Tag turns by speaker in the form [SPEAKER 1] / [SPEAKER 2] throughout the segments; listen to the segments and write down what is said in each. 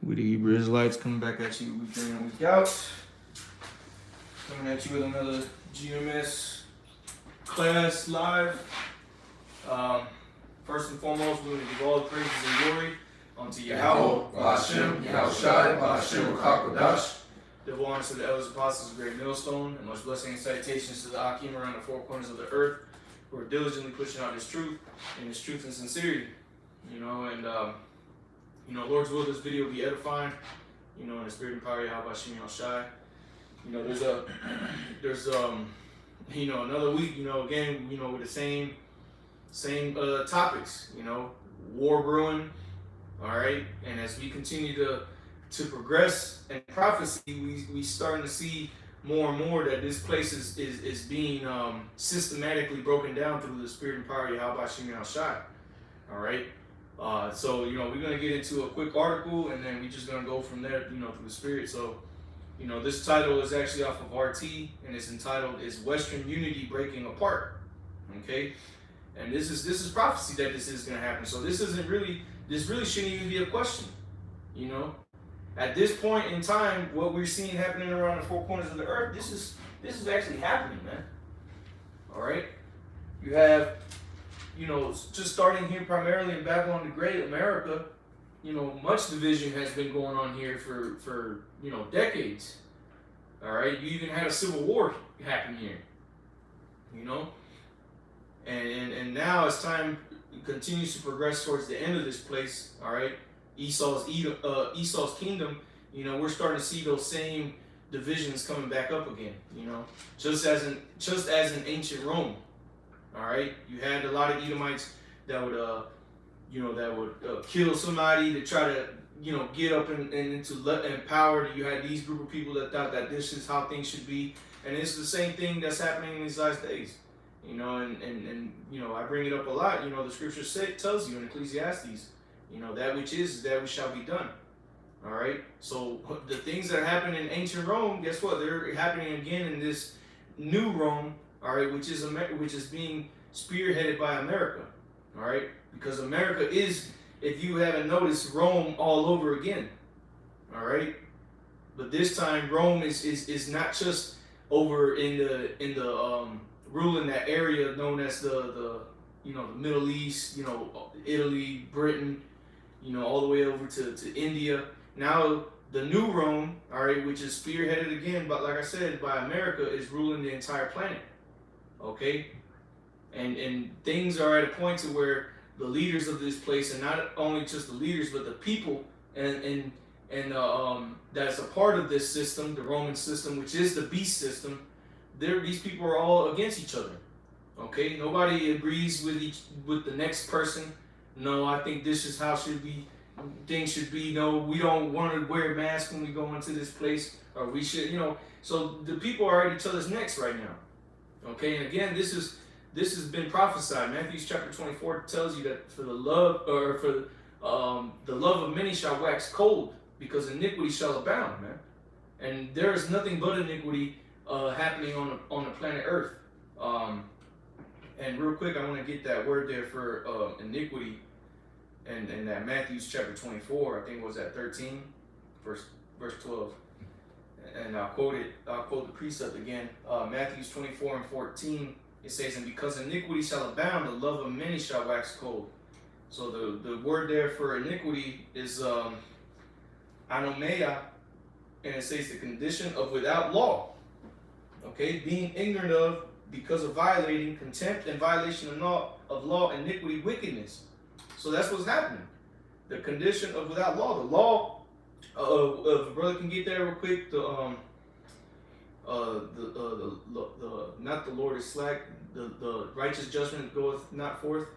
[SPEAKER 1] We the Hebrew Israelites coming back at you week in and week out. Coming at you with another GMS class live. First and foremost, we're going to give all the praises and glory unto Yahweh, Ba'ashem, Yahushai, Ba'ashem, Rakakodash. Double honor to the elders, apostles, great millstone, and much blessing and salutations to the Akim around the four corners of the earth who are diligently pushing out this truth and this truth and sincerity. Lord's will, this video will be edifying, in the spirit and power of Yahweh Yahushai. There's another week, again, with the same topics, war brewing, all right? And as we continue to progress in prophecy, we starting to see more and more that this place is being systematically broken down through the spirit and power of Yahweh Yahushai, all right? So we're going to get into a quick article, and then we're just going to go from there, through the spirit. So, this title is actually off of RT, and it's entitled, "Is Western Unity Breaking Apart?" Okay? And this is prophecy that this is going to happen. So this really shouldn't even be a question, At this point in time, what we're seeing happening around the four corners of the earth, this is actually happening, man. All right? You have, just starting here primarily in Babylon the Great, America, much division has been going on here for decades. All right? You even had a civil war happen here, And now as time continues to progress towards the end of this place, all right, Esau's kingdom, we're starting to see those same divisions coming back up again, just as in ancient Rome, all right. You had a lot of Edomites that would, kill somebody to try to, get up and into power. You had these group of people that thought that this is how things should be, and it's the same thing that's happening in these last days. I bring it up a lot. The scripture tells you in Ecclesiastes, that which is that which shall be done. All right. So the things that happened in ancient Rome, guess what? They're happening again in this new Rome. All right, which is being spearheaded by America. All right, because America is, if you haven't noticed, Rome all over again. All right, but this time Rome is not just over in the ruling that area known as the Middle East, Italy, Britain, all the way over to India. Now the new Rome, all right, which is spearheaded again, but like I said, by America, is ruling the entire planet. Okay, and things are at a point to where the leaders of this place, and not only just the leaders, but the people and that's a part of this system, the Roman system, which is the beast system. These people are all against each other. Okay, nobody agrees with the next person. No, I think this is how things should be. No, we don't want to wear masks when we go into this place, or we should, So the people are at each other's necks right now. Okay, and again, this has been prophesied. Matthew chapter 24 tells you that the love of many shall wax cold, because iniquity shall abound, man. And there is nothing but iniquity happening on the planet Earth. And real quick, I want to get that word there for iniquity, and that Matthew chapter 24, I think it was at 13, verse 12. And I'll quote the precept again. Matthew 24 and 14, it says, "And because iniquity shall abound, the love of many shall wax cold." So the word there for iniquity is anomia, and it says the condition of without law. Okay, being ignorant of, because of violating, contempt and violation of law, iniquity, wickedness. So that's what's happening. The condition of without law. The law, if a brother can get there real quick, not the Lord is slack, the righteous judgment goeth not forth,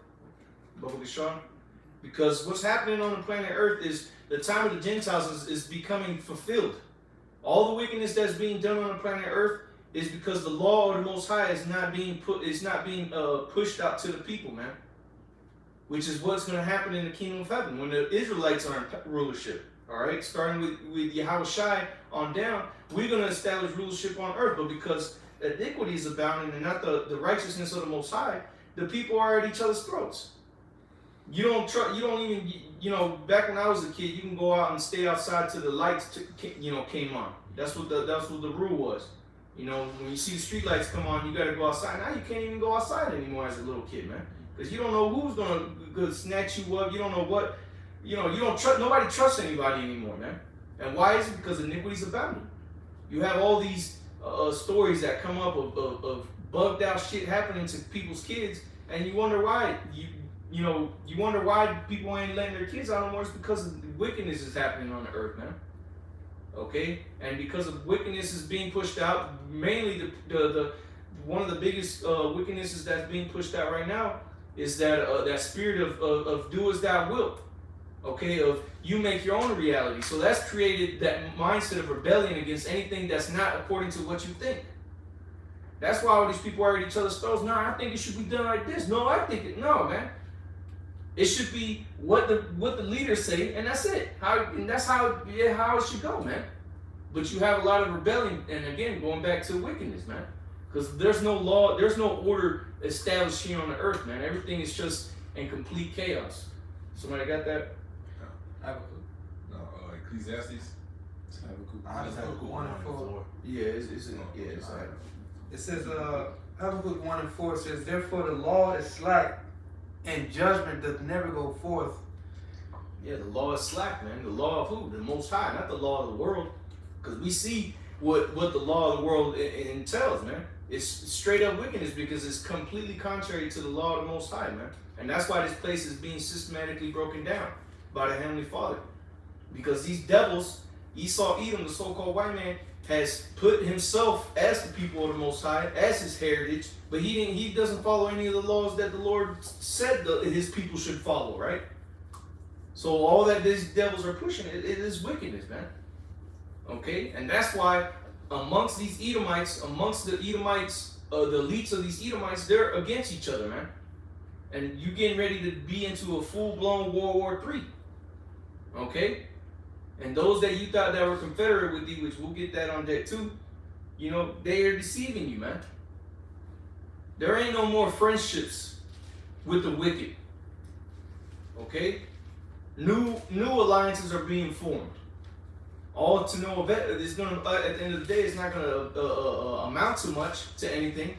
[SPEAKER 1] because what's happening on the planet Earth is the time of the Gentiles is becoming fulfilled. All the wickedness that's being done on the planet Earth is because the law of the Most High is not being pushed out to the people, man. Which is what's going to happen in the kingdom of heaven when the Israelites are in rulership. All right, starting with Yahushai on down, we're going to establish rulership on earth. But because iniquity is abounding and not the righteousness of the Most High, the people are at each other's throats. You don't back when I was a kid, you can go out and stay outside till the lights, came on. That's what the rule was. When you see the street lights come on, you got to go outside. Now you can't even go outside anymore as a little kid, man, because you don't know who's gonna snatch you up. You don't know what, you don't trust. Nobody trusts anybody anymore, man. And why is it? Because iniquity's abounding. You have all these stories that come up of bugged out shit happening to people's kids, and you wonder why. You wonder why people ain't letting their kids out no more. It's because of wickedness is happening on the earth, man. Okay, and because of wickedness is being pushed out, mainly the one of the biggest wickednesses that's being pushed out right now is that spirit of do as thou wilt. Okay, of you make your own reality. So that's created that mindset of rebellion against anything that's not according to what you think. That's why all these people are at each other's throats. No, I think it should be done like this. No, I think it. No, man. It should be what the leaders say, and that's it. That's how it should go, man. But you have a lot of rebellion, and again, going back to wickedness, man. Because there's no law, there's no order established here on the earth, man. Everything is just in complete chaos. Somebody got that?
[SPEAKER 2] Ecclesiastes.
[SPEAKER 3] Habakkuk 1 and 4.
[SPEAKER 1] Yeah, it's
[SPEAKER 3] It says, Habakkuk 1 and 4 says, therefore the law is slack, and judgment doth never go forth.
[SPEAKER 1] Yeah, the law is slack, man. The law of who? The Most High, not the law of the world. Because we see what the law of the world entails, man. It's straight up wickedness because it's completely contrary to the law of the Most High, man. And that's why this place is being systematically broken down by the Heavenly Father. Because these devils, Esau, Edom, the so-called white man, has put himself as the people of the Most High, as his heritage, but he doesn't follow any of the laws that the Lord said his people should follow, right? So all that these devils are pushing, it is wickedness, man. Okay? And that's why amongst these Edomites, the elites of these Edomites, they're against each other, man. And you getting ready to be into a full-blown World War III. Okay? And those that you thought that were confederate with you, which we'll get that on deck too, they are deceiving you, man. There ain't no more friendships with the wicked. Okay? New alliances are being formed. All to no effect. It's gonna at the end of the day, it's not gonna amount to much to anything,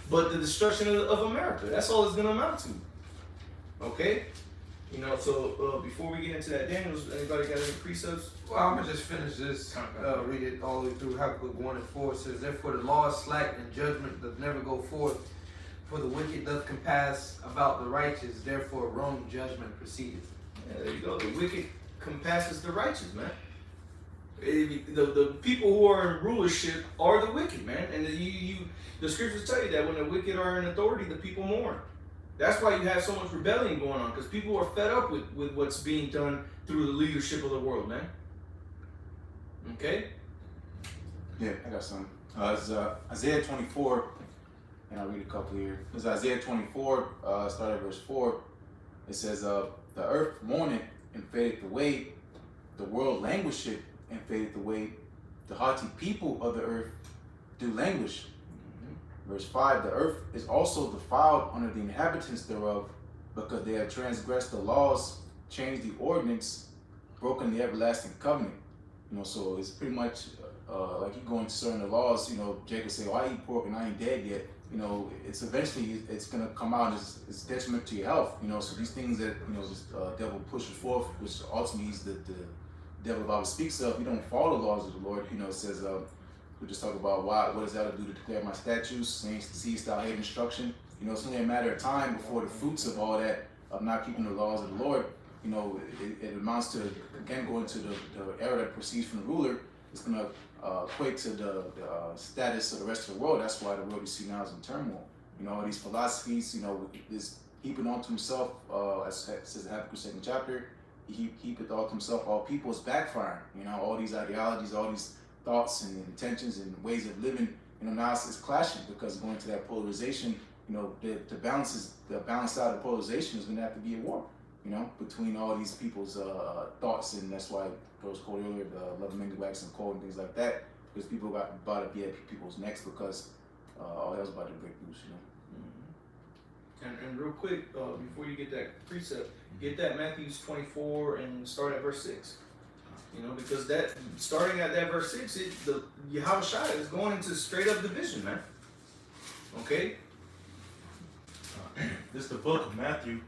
[SPEAKER 1] but the destruction of America. That's all it's gonna amount to. Okay? So before we get into that, Daniel, anybody got any precepts?
[SPEAKER 3] Well, I'm going to just finish this, read it all the way through. Habakkuk 1 and 4 says, therefore the law is slack, and judgment doth never go forth. For the wicked doth compass about the righteous, therefore wrong judgment proceedeth.
[SPEAKER 1] Yeah, there you go. The wicked compasses the righteous, man. The people who are in rulership are the wicked, man. And the scriptures tell you that when the wicked are in authority, the people mourn. That's why you have so much rebellion going on, because people are fed up with what's being done through the leadership of the world, man. Okay?
[SPEAKER 4] Yeah, I got some. It's Isaiah 24, and I'll read a couple here. It's Isaiah 24, start at verse 4. It says, the earth mourneth and fadeth away, the world languisheth and fadeth away, the haughty people of the earth do languish. Verse 5, the earth is also defiled under the inhabitants thereof, because they have transgressed the laws, changed the ordinance, broken the everlasting covenant. So it's pretty much like you go into certain laws, Jacob say, oh, I eat pork and I ain't dead yet. It's eventually, it's going to come out as it's detriment to your health. So these things that, this devil pushes forth, which ultimately is the devil Bible speaks of, you don't follow the laws of the Lord. It says, we just talk about what does that do to declare my statutes, saying, seest thou hate instruction. It's only a matter of time before the fruits of all that, of not keeping the laws of the Lord, it amounts to, again, going to the era that proceeds from the ruler. It's going to equate to the status of the rest of the world. That's why the world you see now is in turmoil. All these philosophies, is heaping onto himself, as it says in Habakkuk 2nd chapter, he heapeth onto himself all people is backfiring. All these ideologies, all these thoughts and intentions and ways of living, now it's clashing, because going to that polarization, the balance out of polarization is going to have to be a war, between all these people's thoughts, and that's why it was called earlier the love mingle waxing cold and things like that, because people got about to be at people's necks because all hell's about to break loose,
[SPEAKER 1] And real quick, before you get that precept, get that Matthew 24 and start at verse 6. You know, because that starting at that verse 6, the Yahushua is going into straight up division, man. Okay?
[SPEAKER 2] This is the book of Matthew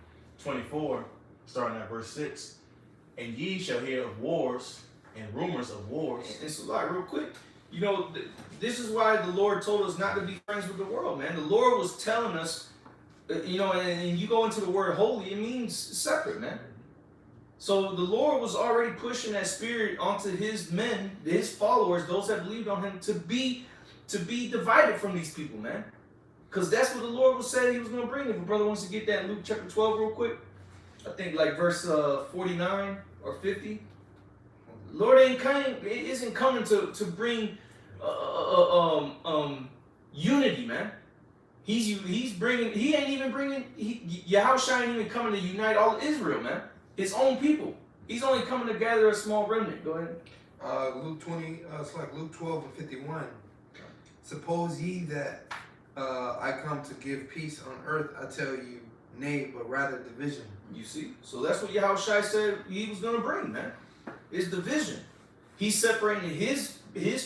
[SPEAKER 2] 24, starting at verse 6. And ye shall hear of wars and rumors of wars.
[SPEAKER 1] And so, like, real quick, you know, this is why the Lord told us not to be friends with the world, man. The Lord was telling us, you know, and you go into the word holy, it means separate, man. So the Lord was already pushing that spirit onto his men, his followers, those that believed on him, to be divided from these people, man. Because that's what the Lord was saying he was going to bring. If a brother wants to get that in Luke chapter 12 real quick, I think like verse 49 or 50. Lord isn't coming to bring unity, man. He's bringing, he ain't even bringing, Yahushua ain't even coming to unite all Israel, man. His own people. He's only coming to gather a small remnant. Go ahead.
[SPEAKER 3] Luke 20, it's like Luke 12 and 51. Suppose ye that I come to give peace on earth, I tell you, nay, but rather division.
[SPEAKER 1] You see? So that's what Yahushua said he was going to bring, man. Is division. He's separating his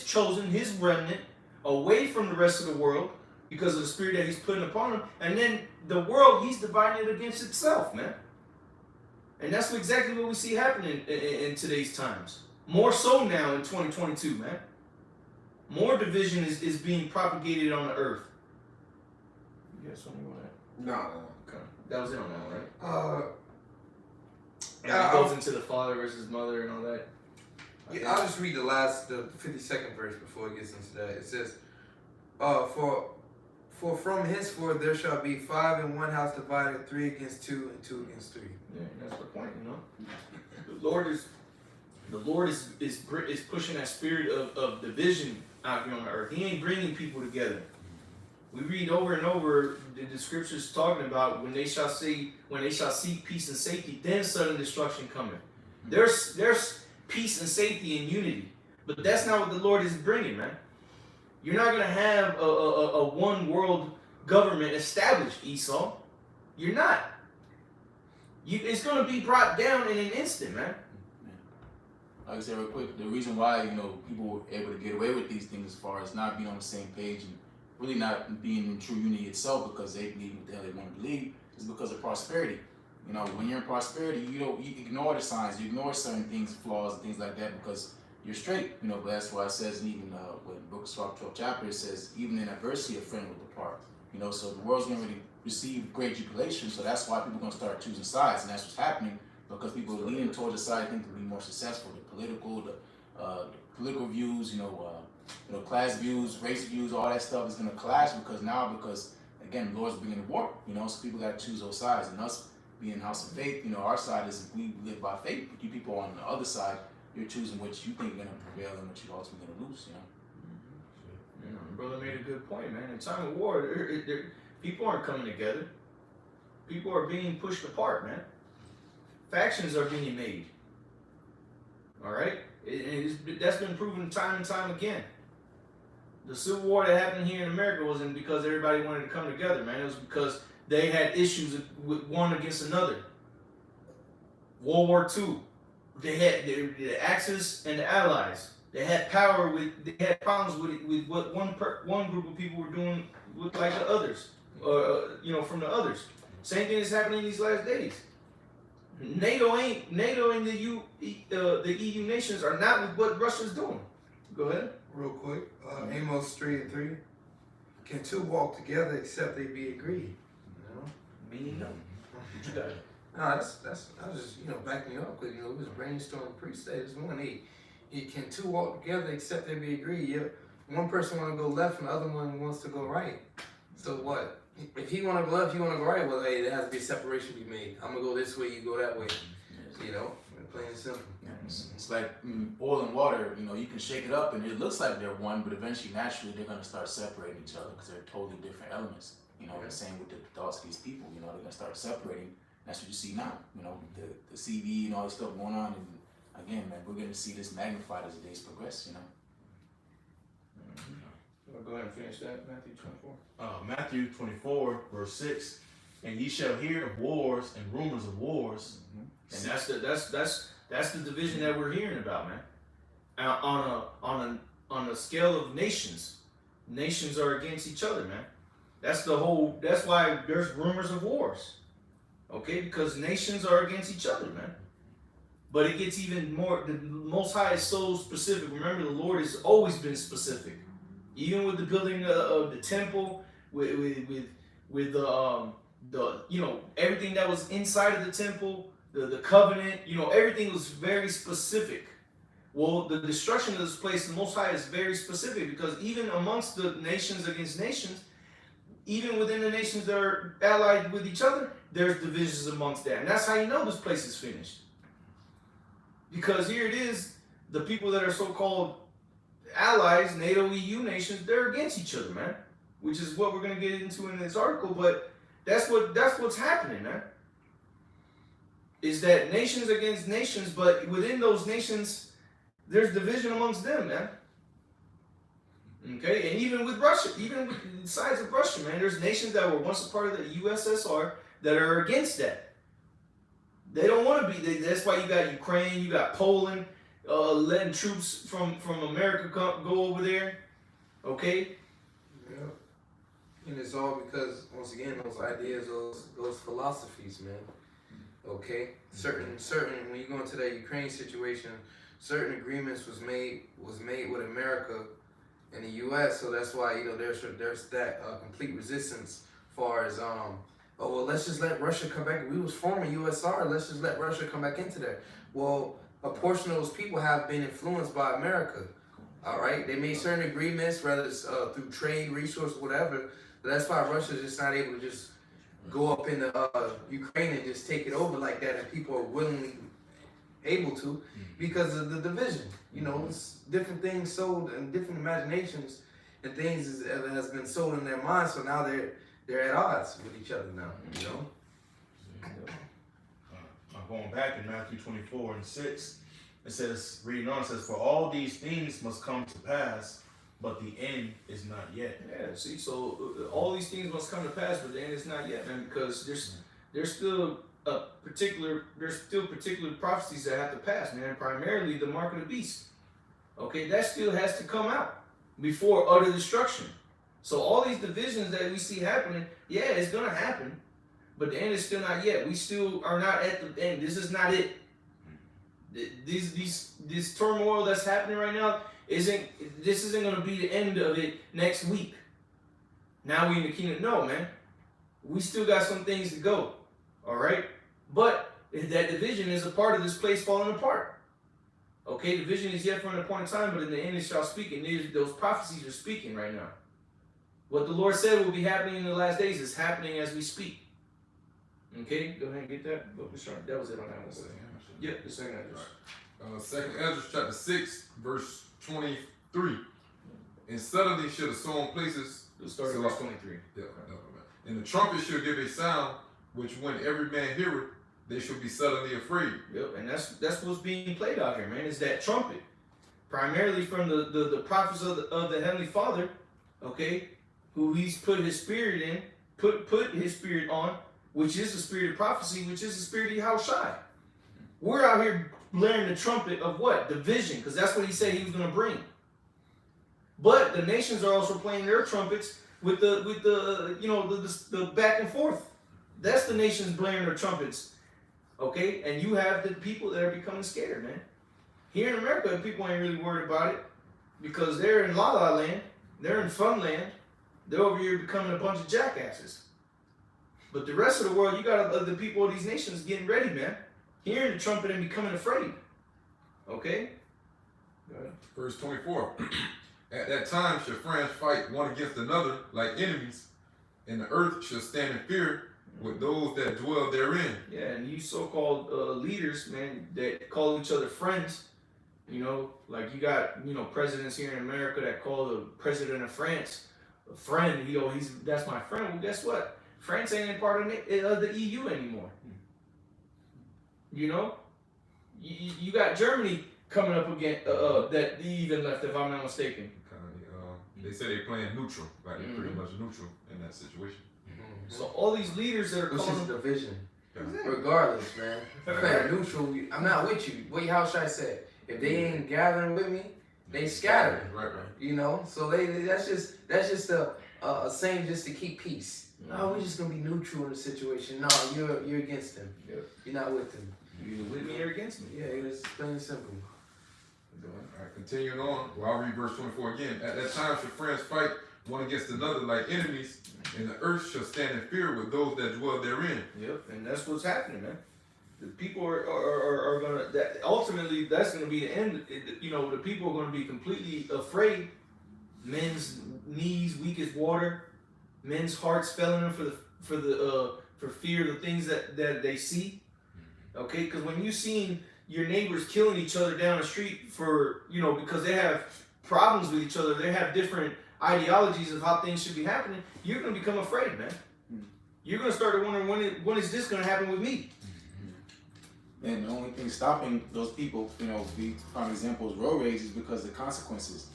[SPEAKER 1] chosen, his remnant, away from the rest of the world because of the spirit that he's putting upon them. And then the world, he's dividing it against itself, man. And that's exactly what we see happening in today's times. More so now in 2022, man. More division is being propagated on the earth. You got something you want to add?
[SPEAKER 3] No.
[SPEAKER 1] Okay. That was it on that one, right? And
[SPEAKER 3] Yeah,
[SPEAKER 1] it goes into the father versus mother and all that.
[SPEAKER 3] Yeah, I'll just read the 52nd verse before it gets into that. It says, for from henceforth there shall be 5 in one house divided, 3 against 2 and 2 against 3.
[SPEAKER 1] Yeah, that's the point, you know. The Lord is pushing that spirit of division out here on the earth. He ain't bringing people together. We read over and over the scriptures talking about when they shall seek peace and safety, then sudden destruction coming. There's peace and safety and unity, but that's not what the Lord is bringing, man. You're not gonna have a one world government established, Esau. You're not. It's gonna be brought down in an instant, man.
[SPEAKER 4] Like I said real quick, the reason why, you know, people were able to get away with these things as far as not being on the same page and really not being in true unity itself because they believe what the hell they want to believe is because of prosperity. You know, when you're in prosperity, you ignore the signs, you ignore certain things, flaws and things like that because you're straight. You know, but that's why it says even when Book of 12th chapter, it says even in adversity a friend will depart. You know, so the world's going to really receive great jubilation, so that's why people are going to start choosing sides, and that's what's happening because people are leaning towards the side they think to be more successful. The political views, you know, class views, race views, all that stuff is going to clash because again, the Lord's bringing the war, you know, so people got to choose those sides. And us being house of faith, you know, our side is we live by faith, but you people on the other side, you're choosing what you think is going to prevail and what you're ultimately going to lose, you know.
[SPEAKER 1] You know, brother made a good point, man. In time of war, people aren't coming together. People are being pushed apart, man. Factions are being made. All right? That's been proven time and time again. The Civil War that happened here in America wasn't because everybody wanted to come together, man. It was because they had issues with one against another. World War II, they had the Axis and the Allies. They had they had problems with what one group of people were doing with like the others, you know, from the others. Same thing is happening these last days. NATO and the EU nations are not with what Russia's doing. Go ahead.
[SPEAKER 3] Real quick, Amos 3 and 3. Can two walk together except they be agreed? You know?
[SPEAKER 1] Meaning no. What you got?
[SPEAKER 3] No, that's I was just, you know, backing you up because, you know, we was brainstorming pre-state this morning. Can two walk together except they be agreed? Yeah, one person want to go left and the other one wants to go right. So what? If he want to go left, you want to go right. Well, hey, there has to be a separation be made. I'm gonna go this way, you go that way. You know, plain and simple.
[SPEAKER 4] Yeah, it's like oil and water. You know, you can shake it up and it looks like they're one, but eventually, naturally, they're gonna start separating each other because they're totally different elements. You know, the same with the thoughts of these people. You know, they're gonna start separating. That's what you see now. You know, the CV and all this stuff going on, and again, man, we're gonna see this magnified as the days progress. You know.
[SPEAKER 1] Go ahead and finish that, Matthew 24.
[SPEAKER 2] Matthew 24, verse 6. And ye shall hear of wars and rumors of wars.
[SPEAKER 1] And that's the division that we're hearing about, man. On a scale of nations are against each other, man. That's why there's rumors of wars. Okay, because nations are against each other, man. But it gets even more. The Most High is so specific. Remember, the Lord has always been specific. Even with the building of the temple, with the everything that was inside of the temple, the covenant, everything was very specific. Well, the destruction of this place, the Most High is very specific, because even amongst the nations against nations, even within the nations that are allied with each other, there's divisions amongst that. And that's how you know this place is finished. Because here it is, the people that are so-called allies, NATO, EU nations, they're against each other, man. Which is what we're going to get into in this article, but that's what's happening, man. Is that nations against nations, but within those nations, there's division amongst them, man. Okay, and even with Russia, even with the sides of Russia, man, there's nations that were once a part of the USSR that are against that. They don't want to be. That's why you got Ukraine, you got Poland, letting troops from America go over there. Okay.
[SPEAKER 3] Yeah. And it's all because, once again, those ideas, those philosophies, man. Okay. Certain when you go into that Ukraine situation, certain agreements was made with America and the U.S. So that's why there's that complete resistance, far as oh well, let's just let Russia come back. We was former USSR. Let's just let Russia come back into there. Well, a portion of those people have been influenced by America. All right, they made certain agreements, whether it's through trade, resource, whatever. But that's why Russia's just not able to just go up into Ukraine and just take it over like that, and people are willingly able to, because of the division. It's different things sold and different imaginations and things that has been sold in their minds. So now they're at odds with each other now.
[SPEAKER 2] Going back in Matthew 24:6, it says, reading on, it says, for all these things must come to pass, but the end is not yet.
[SPEAKER 1] Yeah, see, so all these things must come to pass, but the end is not yet, man, because there's still particular prophecies that have to pass, man. Primarily the mark of the beast. Okay, that still has to come out before utter destruction. So all these divisions that we see happening, yeah, it's gonna happen, but the end is still not yet. We still are not at the end. This is not it. This turmoil that's happening right now isn't gonna be the end of it next week. Now we in the kingdom. No, man. We still got some things to go. All right? But that division is a part of this place falling apart. Okay, division is yet for an appointed time, but in the end it shall speak. And those prophecies are speaking right now. What the Lord said will be happening in the last days is happening as we speak. Okay, go ahead and get that. That was it on that one. Yep, the second address.
[SPEAKER 5] Second Ezra chapter 6, verse 23. And suddenly shall the sown places.
[SPEAKER 1] Let's start at verse 23.
[SPEAKER 5] Yeah, and the trumpet shall give a sound, which when every man heareth, they shall be suddenly afraid.
[SPEAKER 1] Yep, and that's what's being played out here, man. Is that trumpet, primarily from the prophets of the Heavenly Father, okay, who He's put His Spirit in, put His Spirit on, which is the spirit of prophecy, which is the spirit of Yahushai. We're out here blaring the trumpet of what? Division, because that's what He said He was going to bring. But the nations are also playing their trumpets with the back and forth. That's the nations blaring their trumpets. Okay? And you have the people that are becoming scared, man. Here in America, people ain't really worried about it because they're in La La Land. They're in Fun Land. They're over here becoming a bunch of jackasses. But the rest of the world, you got the people of these nations getting ready, man. Hearing the trumpet and becoming afraid. Okay? Go ahead.
[SPEAKER 5] Verse 24. At that time shall friends fight one against another like enemies, and the earth shall stand in fear with those that dwell therein.
[SPEAKER 1] Yeah, and you so-called leaders, man, that call each other friends, like you got, presidents here in America that call the president of France a friend. That's my friend. Well, guess what? France ain't part of the EU anymore. You got Germany coming up again. That they even left, if I'm not mistaken.
[SPEAKER 5] They say they're playing neutral, like they're pretty much neutral in that situation.
[SPEAKER 1] So all these leaders that are
[SPEAKER 3] Which is
[SPEAKER 1] calling
[SPEAKER 3] division.
[SPEAKER 1] Exactly.
[SPEAKER 3] Regardless, man. Fair, neutral. I'm not with you. Wait, how should I say it? If they ain't gathering with me, they scatter.
[SPEAKER 5] Right.
[SPEAKER 3] You know, so that's just a saying just to keep peace. No, we're just gonna be neutral in the situation. No, you're against them.
[SPEAKER 1] Yep.
[SPEAKER 3] You're not with them.
[SPEAKER 1] you with me or against me.
[SPEAKER 3] Yeah, it's plain and simple.
[SPEAKER 5] All right, continuing on. Well, I'll read verse 24 again. At that time shall friends fight one against another like enemies, and the earth shall stand in fear with those that dwell therein.
[SPEAKER 1] Yep, and that's what's happening, man. The people are gonna, that ultimately that's gonna be the end. You know, the people are gonna be completely afraid. Men's knees weak as water. Men's hearts failing them for fear of the things that they see. Okay, because when you seen your neighbors killing each other down the street for, you know, because they have problems with each other, they have different ideologies of how things should be happening, you're gonna become afraid, man. You're gonna start to wonder when is this gonna happen with me?
[SPEAKER 4] And the only thing stopping those people, you know, the prime example is road rage, is because of the consequences.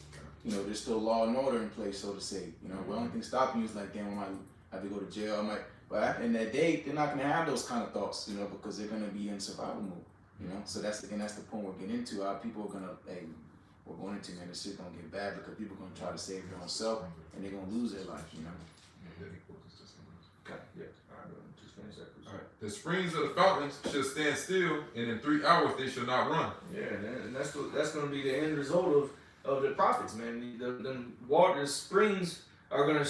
[SPEAKER 4] You know, there's still law and order in place, so to say. You know, the only thing stopping you is like, damn, I might have to go to jail. But in that day, they're not gonna have those kind of thoughts, you know, because they're gonna be in survival mode. You know, so that's the point we're getting into. Our people are gonna, hey, we're going into, man, this shit gonna get bad because people are gonna try to save their own self and they're gonna lose their life, you know.
[SPEAKER 1] Okay, yeah. All right, just finish that.
[SPEAKER 5] All right. The springs of the fountains shall stand still, and in 3 hours they shall not run.
[SPEAKER 1] Yeah, and that's going to be the end result of the prophets, man. The water springs are going to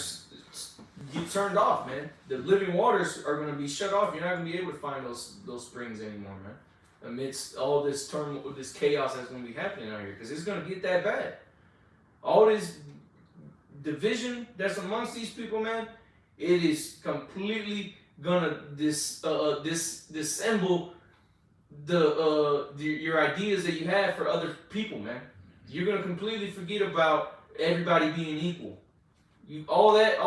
[SPEAKER 1] get turned off, man. The living waters are going to be shut off. You're not going to be able to find those springs anymore, man. Amidst all this turmoil, this chaos that's going to be happening out here, because it's going to get that bad. All this division that's amongst these people, man, it is completely gonna disassemble your ideas that you have for other people, man. You're gonna completely forget about everybody being equal. All that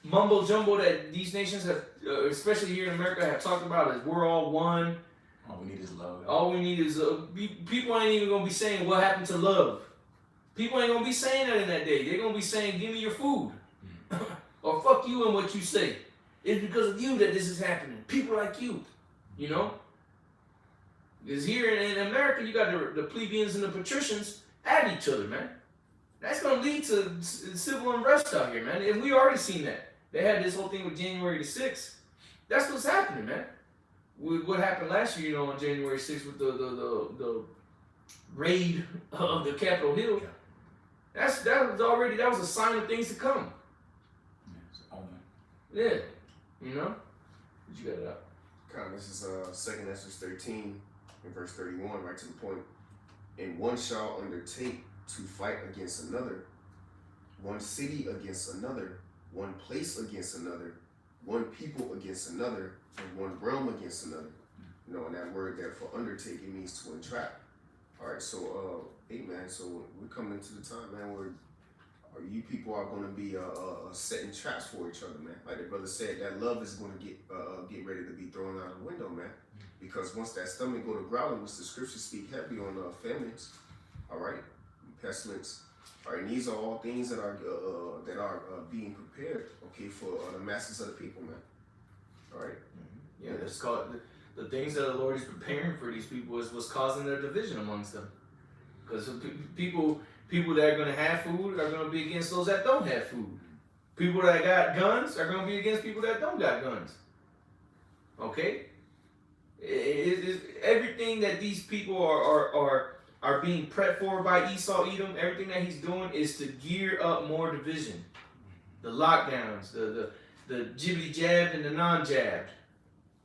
[SPEAKER 1] mumbo jumbo that these nations have, especially here in America, have talked about is we're all one.
[SPEAKER 4] All we need is love.
[SPEAKER 1] All we need is people ain't even gonna be saying what happened to love. People ain't gonna be saying that in that day. They're gonna be saying, "Give me your food," or "Fuck you and what you say." It's because of you that this is happening. People like you, you know. Because here in America, you got the plebeians and the patricians at each other, man. That's gonna lead to civil unrest out here, man. And we already seen that. They had this whole thing with January the 6th. That's what's happening, man. What happened last year, you know, on January 6th with the raid of the Capitol Hill. That was a sign of things to come. Yeah, you know. But you got it out.
[SPEAKER 6] This is 2 Ezra 13 and verse 31, right to the point. And one shall undertake to fight against another, one city against another, one place against another, one people against another, and one realm against another. You know, and that word there for undertake, it means to entrap. All right, so hey man, so we're coming into the time, man, where you people are going to be setting traps for each other, man. Like the brother said, that love is going to get ready to be thrown out the window, man. Because once that stomach go to growling, which the scriptures speak heavily on famines, all right, pestilence, all right, and these are all things that are being prepared, okay, for the masses of the people, man. All right.
[SPEAKER 1] Yeah, it's called the things that the Lord is preparing for these people is what's causing their division amongst them. Because people that are going to have food are going to be against those that don't have food. People that got guns are going to be against people that don't got guns. Okay? Everything that these people are being prepped for by Esau Edom, everything that he's doing is to gear up more division. The lockdowns, the jibbity jabbed and the non-jabbed.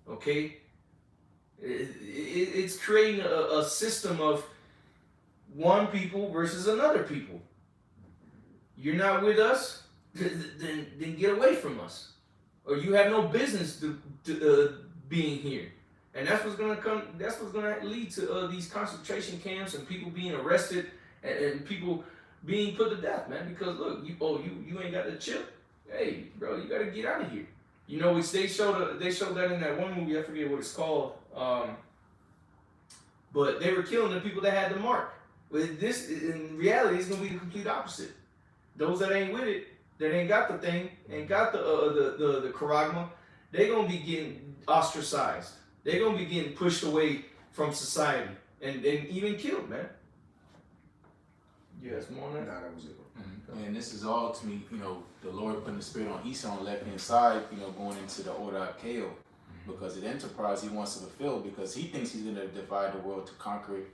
[SPEAKER 1] Okay? It's creating a system of one people versus another people. You're not with us, then get away from us, or you have no business being here. And that's what's gonna come. That's what's gonna lead to these concentration camps and people being arrested and people being put to death, man. Because look, you ain't got the chip. Hey, bro, you gotta get out of here. You know, which they showed that in that one movie. I forget what it's called. But they were killing the people that had the mark. But this, in reality, it's gonna be the complete opposite. Those that ain't with it, that ain't got the thing, ain't got the charagma, they're gonna be getting ostracized. They're gonna be getting pushed away from society and even killed, man. Yes, more on that.
[SPEAKER 6] Nah, that was it.
[SPEAKER 4] And this is all to me, you know, the Lord putting the spirit on Esau on the left hand side, you know, going into the order of KO. Because the enterprise he wants to fulfill, because he thinks he's gonna divide the world to conquer it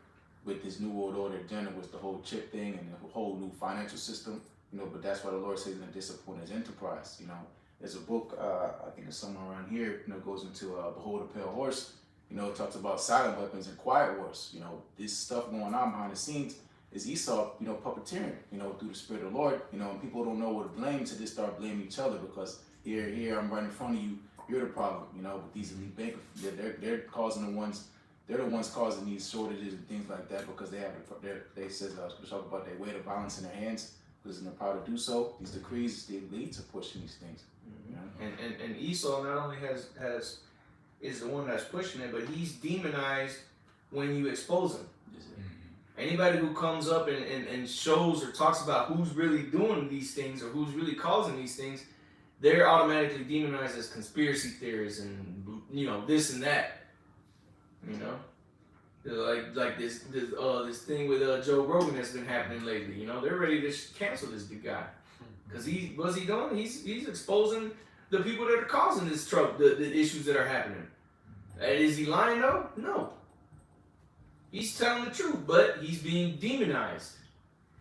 [SPEAKER 4] with this new world order agenda, with the whole chip thing and the whole new financial system, you know, but that's why the Lord says he's gonna disappoint his enterprise, you know. There's a book, I think it's somewhere around here, you know, goes into Behold a Pale Horse, you know, it talks about silent weapons and quiet wars, you know, this stuff going on behind the scenes is Esau, you know, puppeteering, you know, through the Spirit of the Lord, you know, and people don't know what to blame, so they start blaming each other because here, I'm right in front of you, you're the problem, you know, with these elite bankers, they're causing they're the ones causing these shortages and things like that because they have they says talk about their weight of violence in their hands because in the power to do so. These decrees, the elites are pushing these things. You know?
[SPEAKER 1] And Esau not only is the one that's pushing it, but he's demonized when you expose him. Anybody who comes up and shows or talks about who's really doing these things or who's really causing these things, they're automatically demonized as conspiracy theorists and, you know, this and that. You know, like this thing with Joe Rogan that's been happening lately. You know, they're ready to cancel this guy because what's he doing? He's exposing the people that are causing this trouble, the issues that are happening. Is he lying though? No. He's telling the truth, but he's being demonized,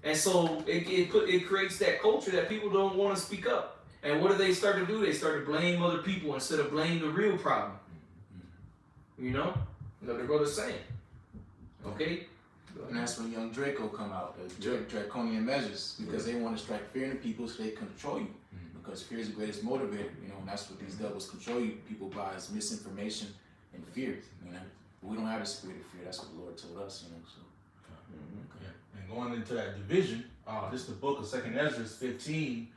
[SPEAKER 1] and so it creates that culture that people don't want to speak up. And what do they start to do? They start to blame other people instead of blame the real problem. You know? What their brother's saying. Okay?
[SPEAKER 4] And that's when young Draco come out, the draconian measures, because they want to strike fear in the people so they control you. Because fear is the greatest motivator, you know, and that's what these devils control you people by is misinformation and fear, you know. We don't have a spirit of fear, that's what the Lord told us, you know. So
[SPEAKER 2] And going into that division, this is the book of 2nd Ezra 15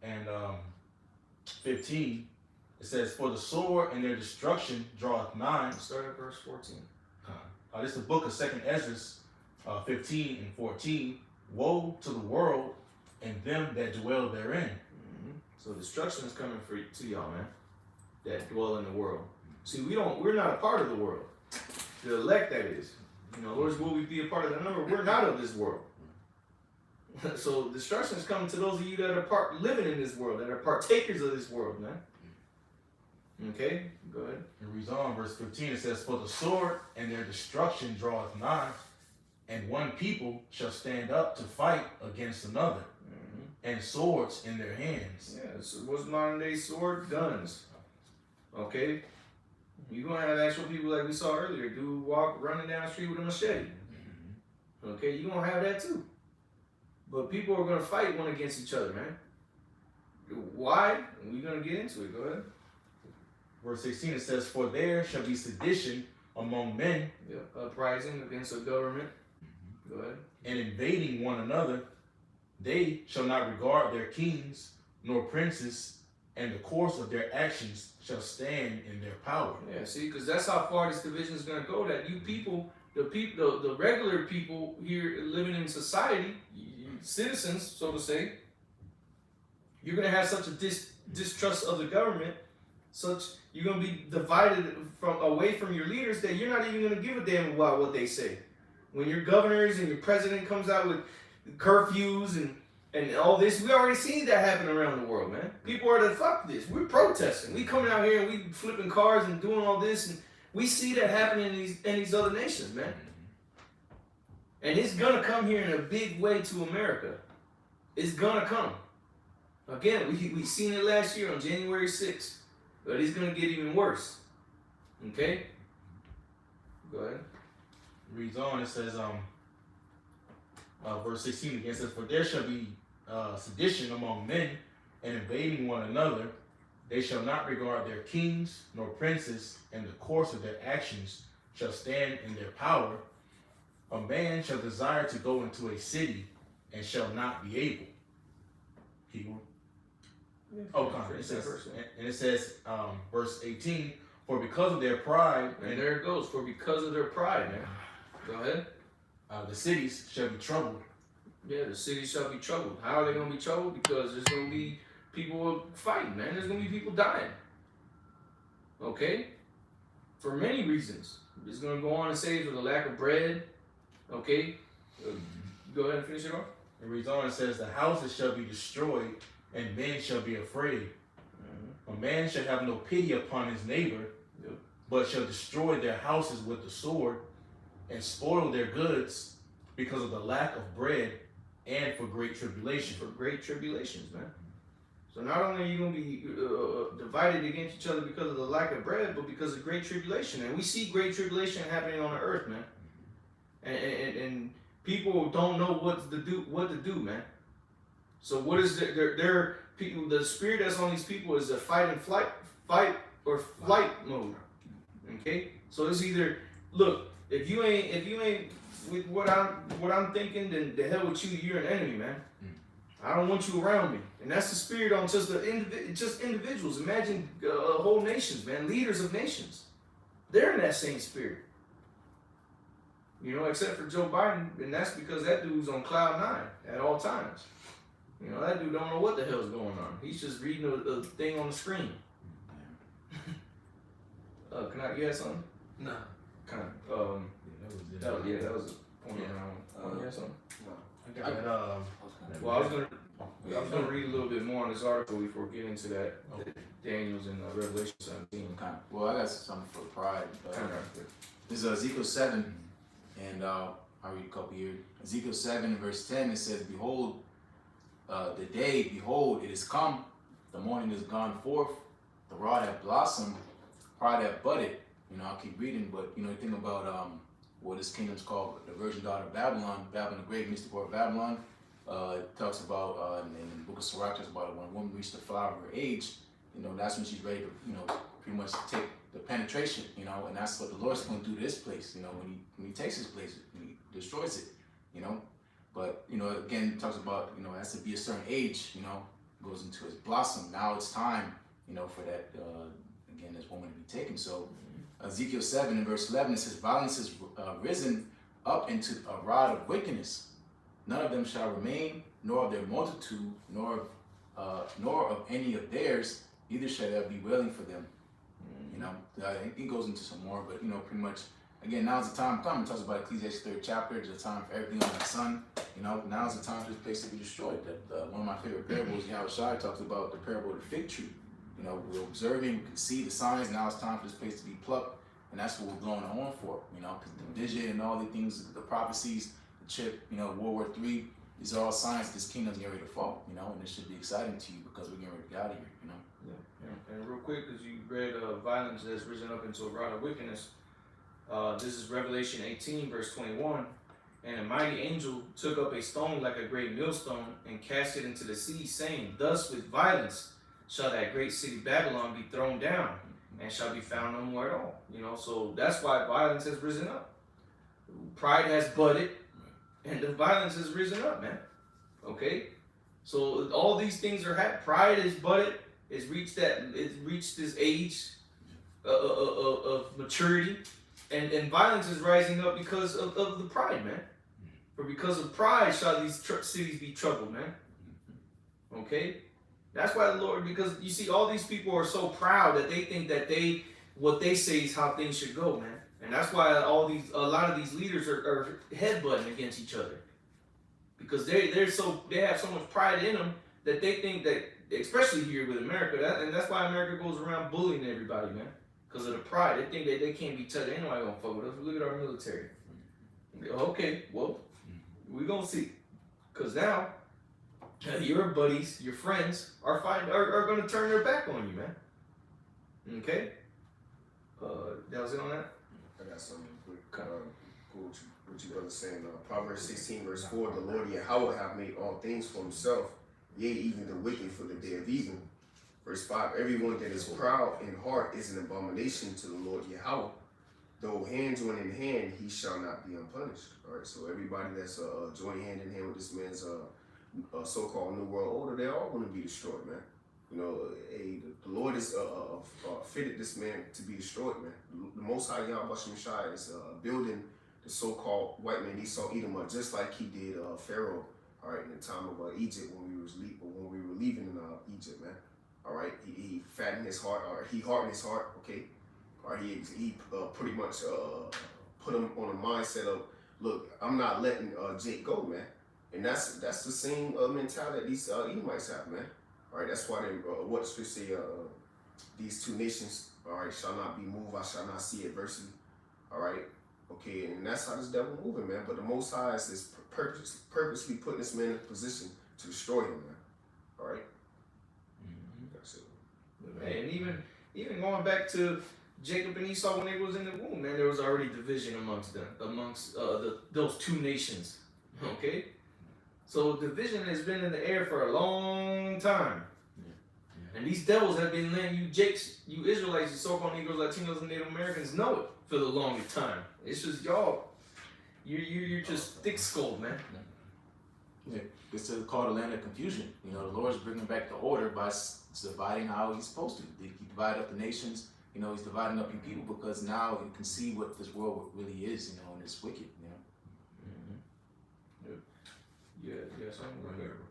[SPEAKER 2] and 15. It says, for the sword and their destruction draweth nigh.
[SPEAKER 1] Start at verse 14.
[SPEAKER 2] This is the book of 2nd Ezra 15 and 14. Woe to the world and them that dwell therein.
[SPEAKER 1] So destruction is coming to y'all, man, that dwell in the world. See, we're not a part of the world. The elect, that is. You know, Lord, will we be a part of the number? We're not of this world. So destruction is coming to those of you that are living in this world, that are partakers of this world, man. Okay, go ahead.
[SPEAKER 2] It reads on, verse 15, it says, for the sword and their destruction draweth nigh, and one people shall stand up to fight against another, and swords in their hands.
[SPEAKER 1] Yeah, so what's modern day sword? Guns. Okay? You're going to have actual people like we saw earlier, dude running down the street with a machete. Okay, you're going to have that too. But people are going to fight one against each other, man. Why? We're going to get into it. Go ahead.
[SPEAKER 2] Verse 16, it says, for there shall be sedition among men.
[SPEAKER 1] Yeah. Uprising against a government. Go ahead.
[SPEAKER 2] And invading one another. They shall not regard their kings nor princes, and the course of their actions shall stand in their power.
[SPEAKER 1] Yeah, see, because that's how far this division is going to go. That you people, the regular people here living in society, citizens, so to say, you're going to have such a distrust of the government, you're going to be divided away from your leaders that you're not even going to give a damn about what they say. When your governors and your president comes out with curfews and all this, we already seen that happen around the world, man. People are like, fuck this. We're protesting. We coming out here and we flipping cars and doing all this, and we see that happening in these other nations, man. And it's gonna come here in a big way to America. It's gonna come. Again, we seen it last year on January 6th, but it's gonna get even worse. Okay? Go ahead.
[SPEAKER 2] Reads on, it says, verse 16 again says, for there shall be sedition among men, and invading one another. They shall not regard their kings nor princes, and the course of their actions shall stand in their power. A man shall desire to go into a city, and shall not be able. Keep going. It says, verse 18, for because of their pride,
[SPEAKER 1] and there it goes, for because of their pride, man. Go ahead.
[SPEAKER 2] The cities shall be troubled.
[SPEAKER 1] Yeah, the city shall be troubled. How are they going to be troubled? Because there's going to be people fighting, man. There's going to be people dying. Okay? For many reasons. It's going to go on and say for the lack of bread. Okay? Go ahead and finish it off.
[SPEAKER 2] It reads on and says, the houses shall be destroyed, and men shall be afraid. A man shall have no pity upon his neighbor, but shall destroy their houses with the sword, and spoil their goods because of the lack of bread and for great tribulation.
[SPEAKER 1] For great tribulations, man. So not only are you going to be divided against each other because of the lack of bread, but because of great tribulation. And we see great tribulation happening on the earth, man. And people don't know what to do, man. So what is their people? The spirit that's on these people is a fight or flight mode. Okay, so it's either look, if you ain't with what I'm thinking, then the hell with you, you're an enemy, man. I don't want you around me, and that's the spirit on just individuals. Imagine whole nations, man, leaders of nations. They're in that same spirit. You know, except for Joe Biden, and that's because that dude's on cloud 9 at all times. You know, that dude don't know what the hell's going on. He's just reading a thing on the screen. Can I get something?
[SPEAKER 3] No.
[SPEAKER 1] Kind of. That was a point around. You have something? Well, I was gonna read a little bit more on this article before getting into that. Daniel's in Revelation 17.
[SPEAKER 4] Well, I got something for pride. This is Ezekiel 7, and I'll read a couple here. Ezekiel 7, verse 10, it says, behold, the day, behold, it is come, the morning is gone forth, the rod hath blossomed, pride hath budded. You know, I'll keep reading, but you know, you think about what this kingdom's called, the virgin daughter of Babylon, Babylon the Great, mystical of Babylon. It talks about, in the book of Sirach, talks about when a woman reaches the flower of her age, you know, that's when she's ready to, you know, pretty much take the penetration, you know, and that's what the Lord's going to do to this place, you know, when he takes this place, when he destroys it, you know. But, you know, again, it talks about, you know, it has to be a certain age, you know, goes into its blossom. Now it's time, you know, for that, again, this woman to be taken. So Ezekiel 7 and verse 11, it says, violence is risen up into a rod of wickedness. None of them shall remain, nor of their multitude, nor of any of theirs, neither shall there be wailing for them. You know, it goes into some more, but, you know, pretty much, again, now's the time come. It talks about Ecclesiastes 3rd chapter. It's a time for everything under the sun. You know, now's the time for this place to be destroyed. That one of my favorite parables, Yahweh Shai talks about the parable of the fig tree. You know, we're observing, we can see the signs. Now it's time for this place to be plucked, and that's what we're blowing the horn for. You know, because the vision and all the things, the prophecies, the chip, you know, World War III, these are all signs this kingdom's getting ready to fall. You know, and it should be exciting to you because we're getting ready to get out of here. You know.
[SPEAKER 1] Yeah. And real quick, because you read violence has risen up into a rod of wickedness. This is Revelation 18, verse 21. And a mighty angel took up a stone like a great millstone and cast it into the sea, saying, thus with violence shall that great city Babylon be thrown down, and shall be found no more at all. You know, so that's why violence has risen up. Pride has budded, and the violence has risen up, man. Okay? So all these things are happening. Pride is budded. It's reached this age of maturity. And violence is rising up because of the pride, man. For because of pride shall these cities be troubled, man. Okay? That's why the Lord, because you see, all these people are so proud that they think that what they say is how things should go, man. And that's why a lot of these leaders are headbutting against each other. Because they have so much pride in them that they think that, especially here with America, and that's why America goes around bullying everybody, man. Because of the pride. They think that they can't be touched. Ain't nobody gonna fuck with us. Look at our military. Okay, well, we're gonna see. Because now, your buddies, your friends are gonna turn their back on you, man. Okay? That was it on that?
[SPEAKER 6] I got something quick. Cool what you brothers saying. Proverbs 16, verse 4, the Lord Yahweh have made all things for himself, yea, even the wicked for the day of evil. Verse 5, everyone that is proud in heart is an abomination to the Lord Yahweh. Though hand join in hand, he shall not be unpunished. All right, so everybody that's joining hand in hand with this man's so-called New World Order, they're all going to be destroyed, man. You know, the Lord is fitted this man to be destroyed, man. The Most High Yahweh Shai is building the so-called white man Esau Edom up, just like he did Pharaoh, all right, in the time of Egypt when we were leaving Egypt, man. All right, he fattened his heart, or he hardened his heart. Okay, or he pretty much put him on a mindset of, look, I'm not letting Jake go, man. And that's the same mentality that these Edomites have, man. All right, that's why they what the scripture say, these two nations, all right, shall not be moved. I shall not see adversity. All right, okay, and that's how this devil moving, man. But the Most High is purposely putting this man in a position to destroy him, man. All right. That's it.
[SPEAKER 1] Man, even going back to Jacob and Esau when they was in the womb, man, there was already division amongst those two nations. Okay, so division has been in the air for a long time, and these devils have been letting you Israelites, you so-called Negroes, Latinos, and Native Americans know it for the longest time. It's just y'all, you're just thick-skulled, man.
[SPEAKER 4] Yeah, it's called a land of confusion. You know, the Lord's bringing back the order by dividing how He's supposed to. He divided up the nations. You know, He's dividing up your people because now you can see what this world really is. You know, and it's wicked. You know.
[SPEAKER 1] Yeah, something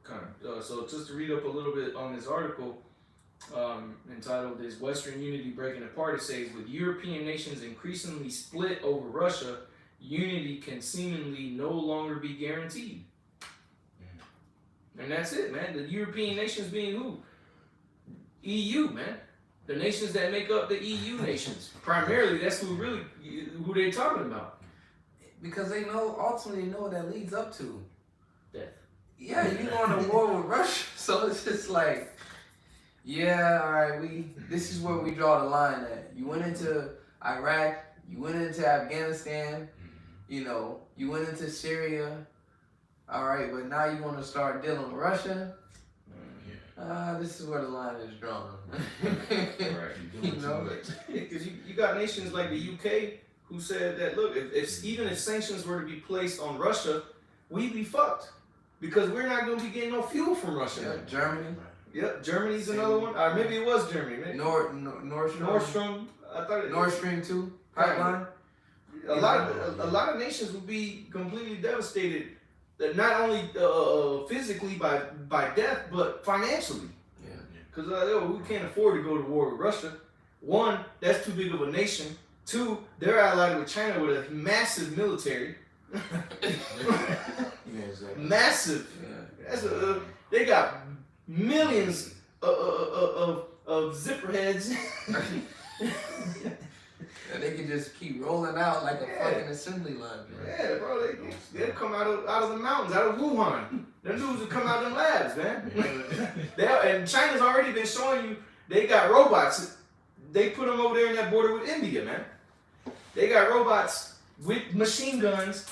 [SPEAKER 1] kind of. So just to read up a little bit on this article entitled "Is Western Unity Breaking Apart?" It says, with European nations increasingly split over Russia, unity can seemingly no longer be guaranteed. And that's it, man. The European nations being who? EU, man. The nations that make up the EU nations. Primarily, that's who they're talking about.
[SPEAKER 3] Because they know, ultimately know what that leads up to.
[SPEAKER 1] Death.
[SPEAKER 3] Yeah, you going to war with Russia, so it's just like, yeah, all right, this is where we draw the line at. You went into Iraq, you went into Afghanistan, you know, you went into Syria. All right, but now you want to start dealing with Russia? This is where the line is drawn.
[SPEAKER 1] Right.
[SPEAKER 3] You know?
[SPEAKER 1] Because you got nations like the UK who said that, look, even if sanctions were to be placed on Russia, we'd be fucked. Because we're not going to be getting no fuel from Russia.
[SPEAKER 3] Yeah, Germany.
[SPEAKER 1] Yep, Germany's another one. Or maybe it was Germany. Maybe.
[SPEAKER 3] Nordstrom.
[SPEAKER 1] I thought it
[SPEAKER 3] Nord Stream 2 pipeline.
[SPEAKER 1] A lot of nations would be completely devastated. That not only physically by death, but financially.
[SPEAKER 3] Yeah.
[SPEAKER 1] Because we can't afford to go to war with Russia. One, that's too big of a nation. Two, they're allied with China with a massive military.
[SPEAKER 4] Yeah, exactly.
[SPEAKER 1] Massive.
[SPEAKER 3] Yeah.
[SPEAKER 1] That's they got millions of zipper heads.
[SPEAKER 3] And they can just keep rolling out like a fucking assembly line.
[SPEAKER 1] Yeah, bro, they come out of the mountains, out of Wuhan. Them dudes will come out of them labs, man. And China's already been showing you they got robots. They put them over there in that border with India, man. They got robots with machine guns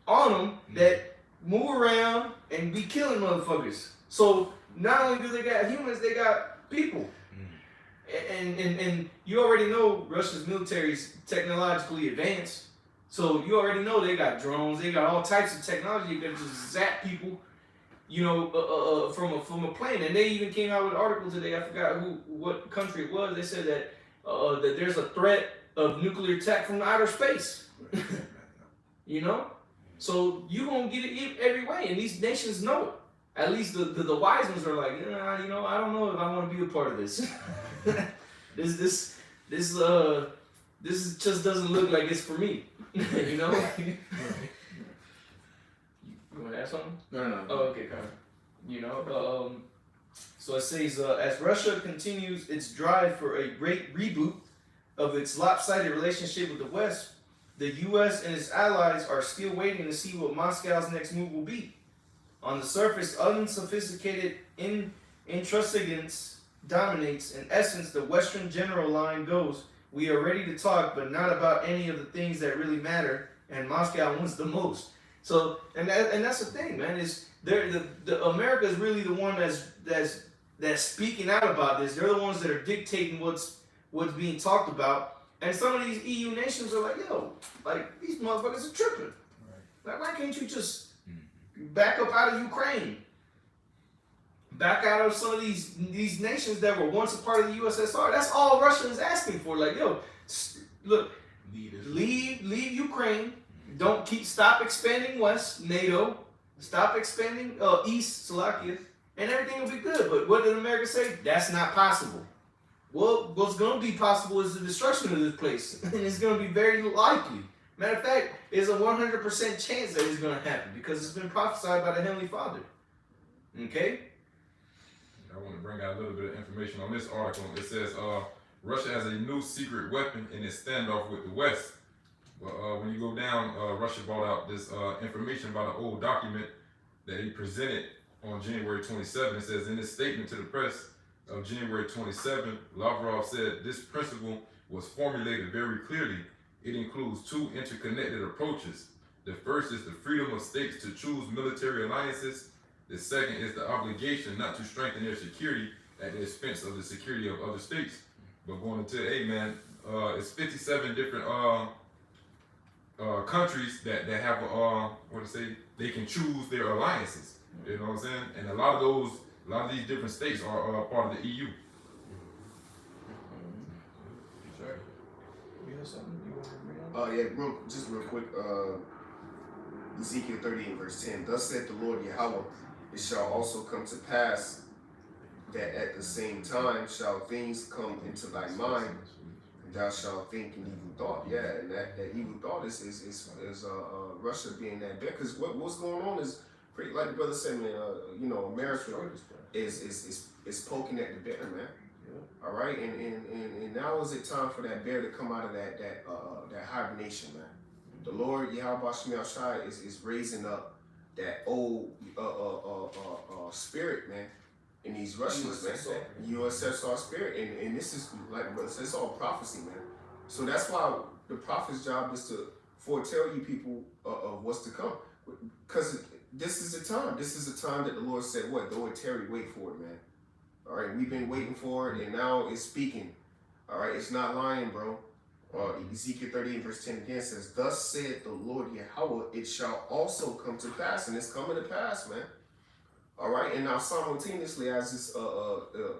[SPEAKER 1] on them that move around and be killing motherfuckers. So not only do they got humans, they got people. And you already know Russia's military is technologically advanced. So you already know they got drones, they got all types of technology that just zap people, you know, from a plane. And they even came out with an article today, I forgot what country it was. They said that that there's a threat of nuclear attack from outer space. You know? So you gonna get it every way, and these nations know it. At least the wise ones are like, you know, I don't know if I want to be a part of this. This just doesn't look like it's for me. You know? You want to add something?
[SPEAKER 4] No.
[SPEAKER 1] Oh, okay, kind of. You know, so it says, as Russia continues its drive for a great reboot of its lopsided relationship with the West, the U.S. and its allies are still waiting to see what Moscow's next move will be. On the surface, unsophisticated intransigence dominates. In essence, the Western general line goes, we are ready to talk, but not about any of the things that really matter, and Moscow wants the most. So, and that's the thing, man, is the America is really the one that's speaking out about this. They're the ones that are dictating what's being talked about. And some of these EU nations are like, yo, like, these motherfuckers are tripping. Right. Like, why can't you just back up out of Ukraine? Back out of some of these nations that were once a part of the USSR. That's all Russia is asking for. Like, yo, look, leave Ukraine. Stop expanding West, NATO. Stop expanding East, Slovakia. and everything will be good. But what did America say? That's not possible. Well, what's going to be possible is the destruction of this place, and it's going to be very likely. Matter of fact, there's a 100% chance that it's going to happen because it's been prophesied by the Heavenly Father. Okay?
[SPEAKER 5] I want to bring out a little bit of information on this article. It says Russia has a new secret weapon in its standoff with the West. But when you go down, Russia brought out this information about an old document that he presented on January 27. It says, in his statement to the press of January 27, Lavrov said this principle was formulated very clearly. It includes two interconnected approaches. The first is the freedom of states to choose military alliances. The second is the obligation not to strengthen their security at the expense of the security of other states. But going into, hey man, it's 57 different countries that have what to say, they can choose their alliances. You know what I'm saying? And a lot of these different states are part of the EU.
[SPEAKER 1] Sorry. You have something you want to bring up?
[SPEAKER 6] Yeah, real quick. Ezekiel 38 verse 10. Thus saith the Lord Yahweh, it shall also come to pass that at the same time shall things come into thy mind, and thou shalt think an evil thought. Yeah, and that evil thought is Russia being that bad. Because what's going on is pretty, like the brother said, man. America is poking at the bear, man. Yeah. All right, and now is it time for that bear to come out of that hibernation, man. The Lord Yahweh Shai is raising up that old spirit, man, in these Russians, man. USSR spirit, and this is like brother said, it's all prophecy, man. So that's why the prophet's job is to foretell you people of what's to come, because this is the time. This is the time that the Lord said, "What? Though it tarry, wait for it, man." All right, we've been waiting for it, and now it's speaking. All right, it's not lying, bro. Ezekiel 38 verse 10 again says, thus saith the Lord Yahweh, it shall also come to pass, and it's coming to pass, man. All right, and now simultaneously as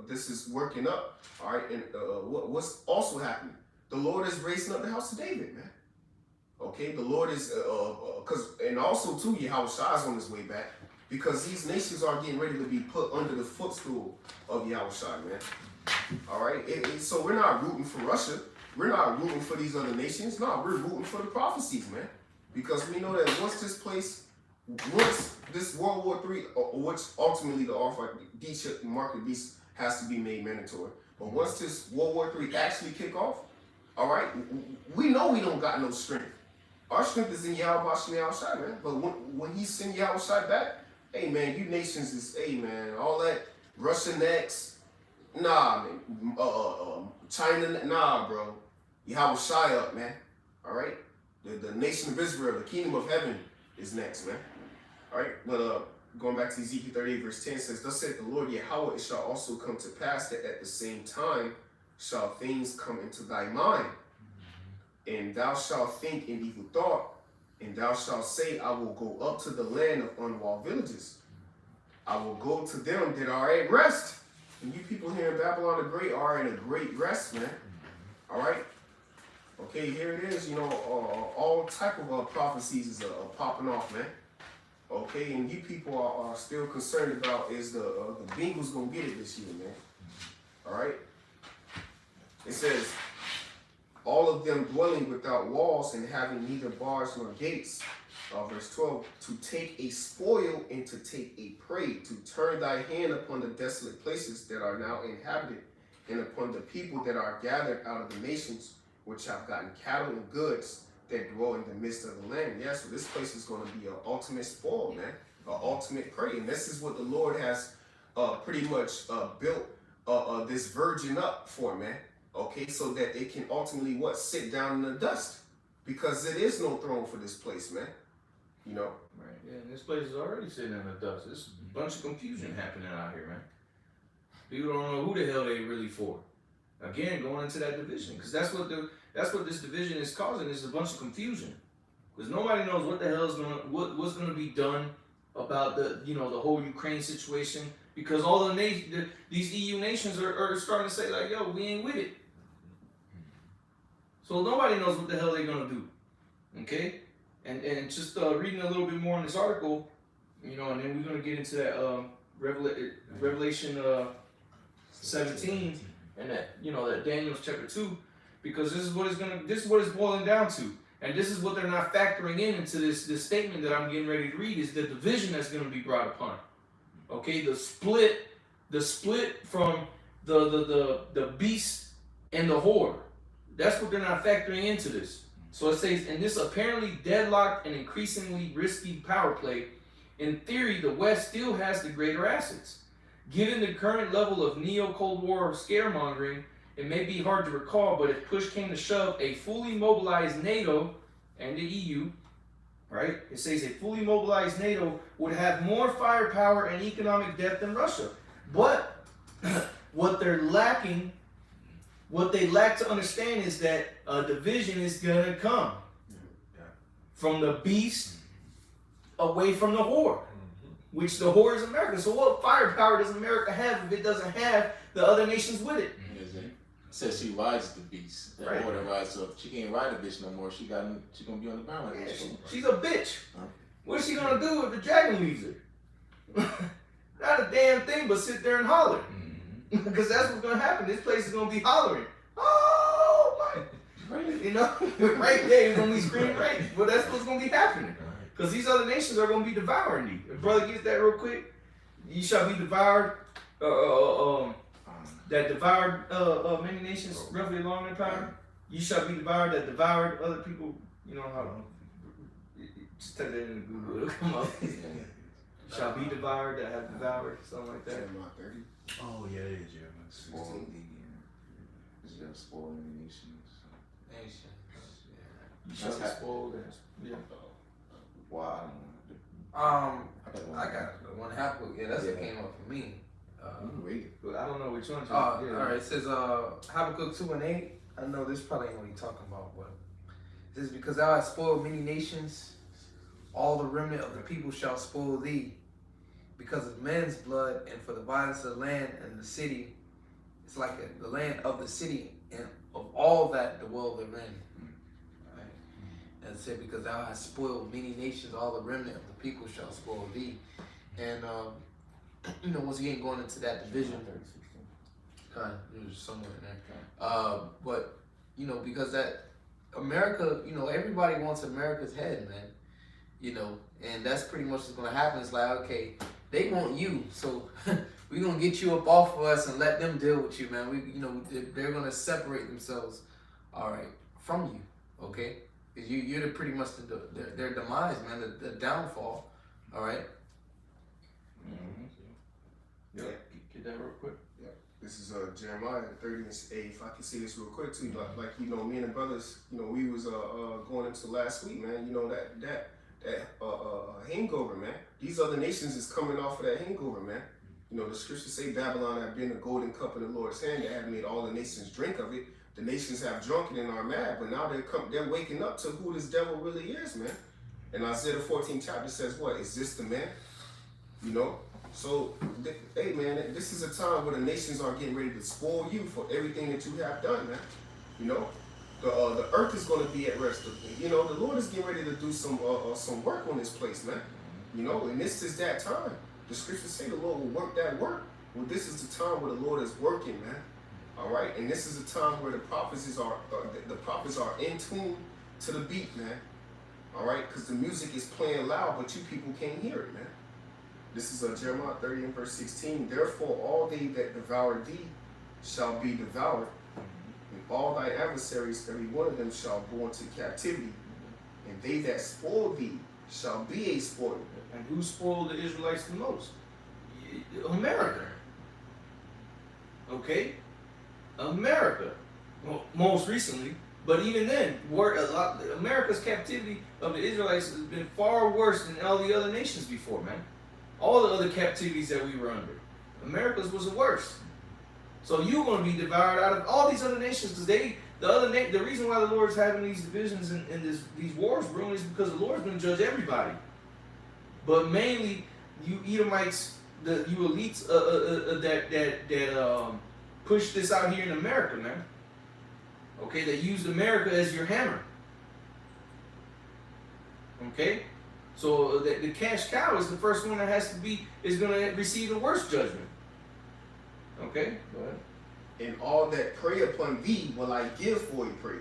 [SPEAKER 6] this is working up, all right, and what's also happening? The Lord is raising up the house of David, man. Okay, the Lord is, and also too, Yahweh Shai is on his way back, because these nations are getting ready to be put under the footstool of Yahweh Shai, man. All right, so we're not rooting for Russia. We're not rooting for these other nations. No, we're rooting for the prophecies, man. Because we know that once this World War III, which ultimately the market beast has to be made mandatory. But once this World War III actually kick off, all right, we know we don't got no strength. Our strength is in Yahweh Shai, man. But when he send Yahweh Shai back, hey, man, you nations is, hey, man, all that Russia next, nah, man, China, nah, bro. Yahweh Shai up, man. All right? The nation of Israel, the kingdom of heaven is next, man. All right? But going back to Ezekiel 38, verse 10 says, thus saith the Lord Yahweh, it shall also come to pass that at the same time shall things come into thy mind. And thou shalt think an evil thought, and thou shalt say, I will go up to the land of unwalled villages. I will go to them that are at rest. And you people here in Babylon the Great are in a great rest, man. All right? Okay, here it is. All type of prophecies is popping off, man. Okay, and you people are still concerned about is the Bengals going to get it this year, man. All right? It says, all of them dwelling without walls and having neither bars nor gates. Verse 12, to take a spoil and to take a prey, to turn thy hand upon the desolate places that are now inhabited, and upon the people that are gathered out of the nations, which have gotten cattle and goods that dwell in the midst of the land. Yeah, so this place is going to be an ultimate spoil, man, an ultimate prey. And this is what the Lord has pretty much built this virgin up for, man. Okay, so that it can ultimately sit down in the dust, because there is no throne for this place, man. Right?
[SPEAKER 1] Yeah, and this place is already sitting in the dust. There's a bunch of confusion happening out here, man. People don't know who the hell they really for. Again, going into that division, because that's what this division is causing, is a bunch of confusion. Because nobody knows what the hell is what's gonna be done about the whole Ukraine situation. Because all these EU nations are starting to say like, yo, we ain't with it. So nobody knows what the hell they're gonna do. Okay? And just reading a little bit more in this article, and then we're gonna get into that Revelation 17, and that, you know, that Daniel's chapter 2, because this is what it's boiling down to. And this is what they're not factoring in into this statement that I'm getting ready to read, is the division that's going to be brought upon. Okay, the split from the beast and the whore. That's what they're not factoring into this. So it says, in this apparently deadlocked and increasingly risky power play, in theory, the West still has the greater assets. Given the current level of neo-Cold War scaremongering, it may be hard to recall, but if push came to shove, a fully mobilized NATO and the EU, right? It says a fully mobilized NATO would have more firepower and economic depth than Russia. But what they lack to understand is that a division is gonna come from the beast away from the whore, which the whore is America. So what firepower does America have if it doesn't have the other nations with it?
[SPEAKER 4] It says she rides the beast. That
[SPEAKER 1] Right.
[SPEAKER 4] order rides, so if she can't ride a bitch no more, she gonna be on the ground like
[SPEAKER 1] Yeah,
[SPEAKER 4] this.
[SPEAKER 1] she's a bitch.
[SPEAKER 4] Okay.
[SPEAKER 1] What's she gonna do if the dragon leaves her? Not a damn thing, but sit there and holler. Because that's what's gonna happen. This place is gonna be hollering. Oh my! You know, right there, it's gonna be screaming right. But that's what's gonna be happening. Because these other nations are gonna be devouring you. If brother gets that real quick, you shall be devoured. That devoured many nations roughly along their power. You shall be devoured that devoured other people. You know how? Just type that in Google, it'll come up. Shall be devoured that have devoured, something like that.
[SPEAKER 6] Jeremiah 30.
[SPEAKER 2] Oh yeah, it is. Yeah.
[SPEAKER 4] Spoiled it's just spoiled the nations.
[SPEAKER 3] Nations.
[SPEAKER 1] You shall be spoiled. Yeah.
[SPEAKER 4] Wow.
[SPEAKER 3] I got the one Habakkuk. Yeah, that's what came up for me.
[SPEAKER 4] Read it.
[SPEAKER 1] But I don't know which one.
[SPEAKER 3] All right. It says Habakkuk 2:8. I know this probably ain't what he's talking about, but it says, because thou hast spoiled many nations, all the remnant of the people shall spoil thee, because of men's blood and for the violence of the land and the city. It's like the land of the city and of all that dwell therein. Right? And it said, because thou hast spoiled many nations, all the remnant of the people shall spoil thee. And you know, once again, going into that division, kind of, there's somewhere in there. But you know, because that America, you know, everybody wants America's head, man. You know, and that's pretty much what's gonna happen. It's like, okay, they want you, so we're gonna get you up off of us and let them deal with you, man. We, you know, they're gonna separate themselves, all right, from you, okay? Because you're pretty much their demise, man, the downfall, all right.
[SPEAKER 1] Yeah. Get that real quick.
[SPEAKER 6] This is Jeremiah 30 and 8. If I can see this real quick too, like you know, me and the brothers, you know, we was going into last week, man. You know that hangover, man. These other nations is coming off of that hangover, man. You know, the scriptures say Babylon had been a golden cup in the Lord's hand that had made all the nations drink of it. The nations have drunk it and are mad, but now they're waking up to who this devil really is, man. And Isaiah 14 chapter says, what? Is this the man? You know? So, hey man, this is a time where the nations are getting ready to spoil you for everything that you have done, man. You know, the earth is going to be at rest. You know, the Lord is getting ready to do some work on this place, man. You know, and this is that time. The scriptures say the Lord will work that work. Well, this is the time where the Lord is working, man. All right, and this is a time where the prophets are in tune to the beat, man. All right, because the music is playing loud, but you people can't hear it, man. This is Jeremiah 30 and verse 16. Therefore, all they that devour thee shall be devoured, and all thy adversaries, every one of them, shall go into captivity. And they that spoil thee shall be a spoil.
[SPEAKER 1] And who spoiled the Israelites the most? America. Okay? America. Well, most recently. But even then, America's captivity of the Israelites has been far worse than all the other nations before, man. All the other captivities that we were under. America's was the worst. So you're going to be devoured out of all these other nations, because the reason why the Lord's having these divisions and these wars brewing is because the Lord's going to judge everybody. But mainly, you Edomites, you elites that push this out here in America, man. Okay, that used America as your hammer. Okay? So the cash cow is the first one that is going to receive the worst judgment. Okay, go ahead.
[SPEAKER 6] And all that prey upon thee will I give for a prey.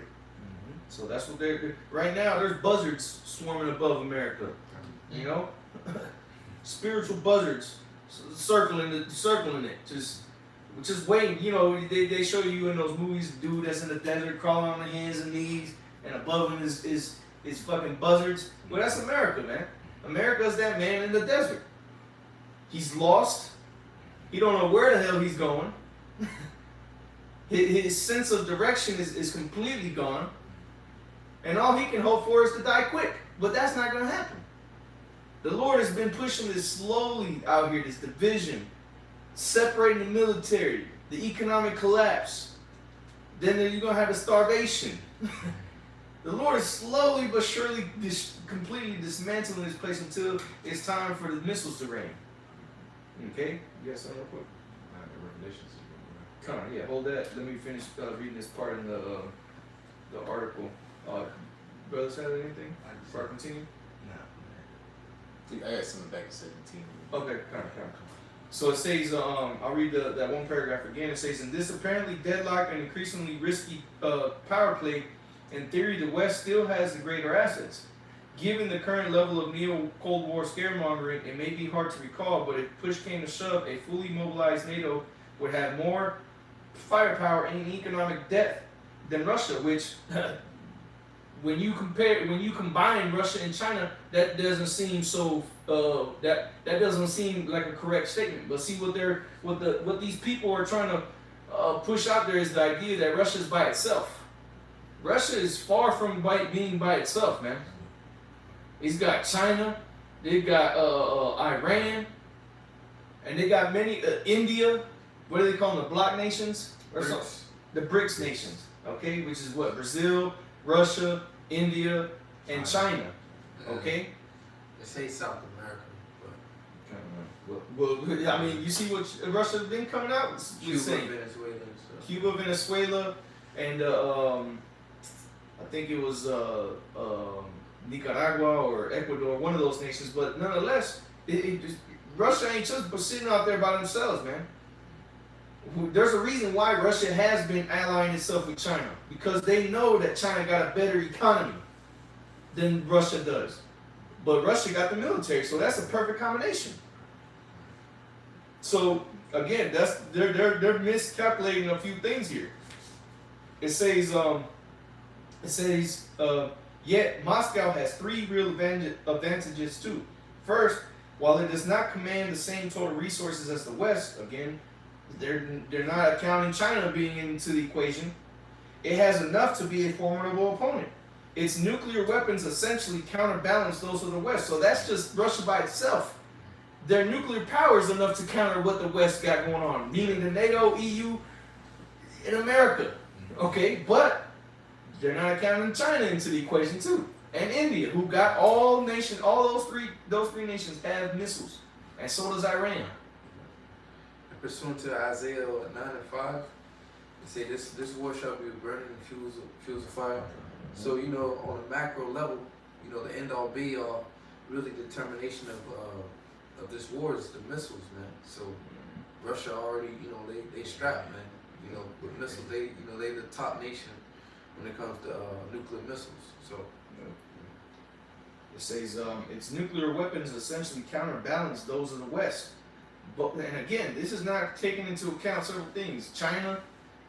[SPEAKER 1] So that's what they're right now. There's buzzards swarming above America. You know, spiritual buzzards circling it, just waiting. You know, they show you in those movies, the dude that's in the desert crawling on the hands and knees, and above him is fucking buzzards. Well, that's America, man. America's that man in the desert. He's lost. He don't know where the hell he's going. His sense of direction is completely gone. And all he can hope for is to die quick. But that's not going to happen. The Lord has been pushing this slowly out here, this division, separating the military, the economic collapse. Then you're going to have the starvation. The Lord is slowly but surely completely dismantling this place until it's time for the missiles to rain. Okay? You got something real quick?
[SPEAKER 5] Revelations.
[SPEAKER 1] Come on, yeah, hold that. Let me finish reading this part in the article. Brothers have anything before I continue?
[SPEAKER 4] I got something back in 17.
[SPEAKER 1] Okay, kind of. So it says, I'll read that one paragraph again. It says, in this apparently deadlocked and increasingly risky power play, in theory, the West still has the greater assets. Given the current level of neo-Cold War scaremongering, it may be hard to recall, but if push came to shove, a fully mobilized NATO would have more firepower and economic depth than Russia, which when you combine Russia and China, that doesn't seem so that doesn't seem like a correct statement. But see what these people are trying to push out there is the idea that Russia is by itself. Russia is far from being by itself, man. It's got China, they got Iran, and they got many India. What do they call them? The bloc nations?
[SPEAKER 6] BRICS.
[SPEAKER 1] The BRICS nations. Okay, which is what? Brazil, Russia, India, and China. Okay.
[SPEAKER 3] They say South America,
[SPEAKER 1] Well, I mean, you see what Russia's been coming out with
[SPEAKER 3] Cuba,
[SPEAKER 1] saying.
[SPEAKER 3] Venezuela, and stuff.
[SPEAKER 1] Cuba, Venezuela, and I think it was Nicaragua or Ecuador, one of those nations. But nonetheless, Russia ain't just sitting out there by themselves, man. There's a reason why Russia has been allying itself with China, because they know that China got a better economy than Russia does. But Russia got the military, so that's a perfect combination. So again, they're miscalculating a few things here. It says yet Moscow has three real advantages too. First, while it does not command the same total resources as the West, again, they're not accounting China being into the equation, it has enough to be a formidable opponent. Its nuclear weapons essentially counterbalance those of the West. So that's just Russia by itself. Their nuclear power is enough to counter what the West got going on, meaning the NATO, EU, and America. Okay, but they're not accounting China into the equation too, and India, who got all those three nations have missiles, and so does Iran.
[SPEAKER 3] Pursuant to Isaiah 9:5, it say this war shall be burning fuels of fire. So on a macro level, the end all be all, really determination of this war is the missiles, man. So Russia already, they strapped, man. With missiles, they the top nation when it comes to nuclear missiles. So
[SPEAKER 1] it says its nuclear weapons essentially counterbalance those of the West. But and again, this is not taking into account several things: China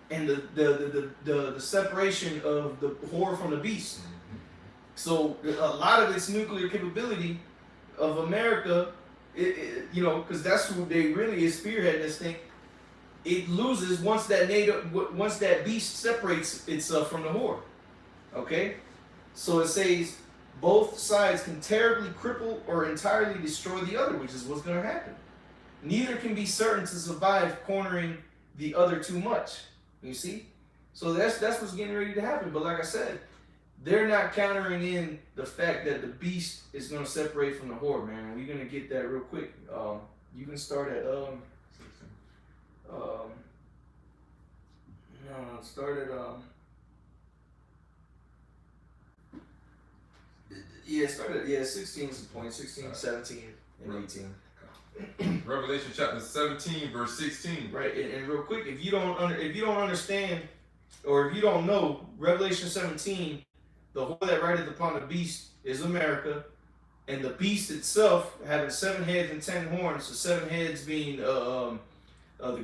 [SPEAKER 1] and the separation of the whore from the beast. So a lot of its nuclear capability of America, because that's who they really is spearheading this thing. It loses once that beast separates itself from the whore. Okay, so it says both sides can terribly cripple or entirely destroy the other, which is what's going to happen. Neither can be certain to survive cornering the other too much. You see? So that's what's getting ready to happen. But like I said, they're not countering in the fact that the beast is going to separate from the whore, man. We're going to get that real quick. You can start at Yeah, started. Yeah, 16 is the point. 16, 17, and 18.
[SPEAKER 5] Revelation chapter 17, verse 16.
[SPEAKER 1] Right, and real quick, if you don't understand, or if you don't know, Revelation 17, the whore that rideth upon the beast is America, and the beast itself having 7 heads and 10 horns. The 7 heads being the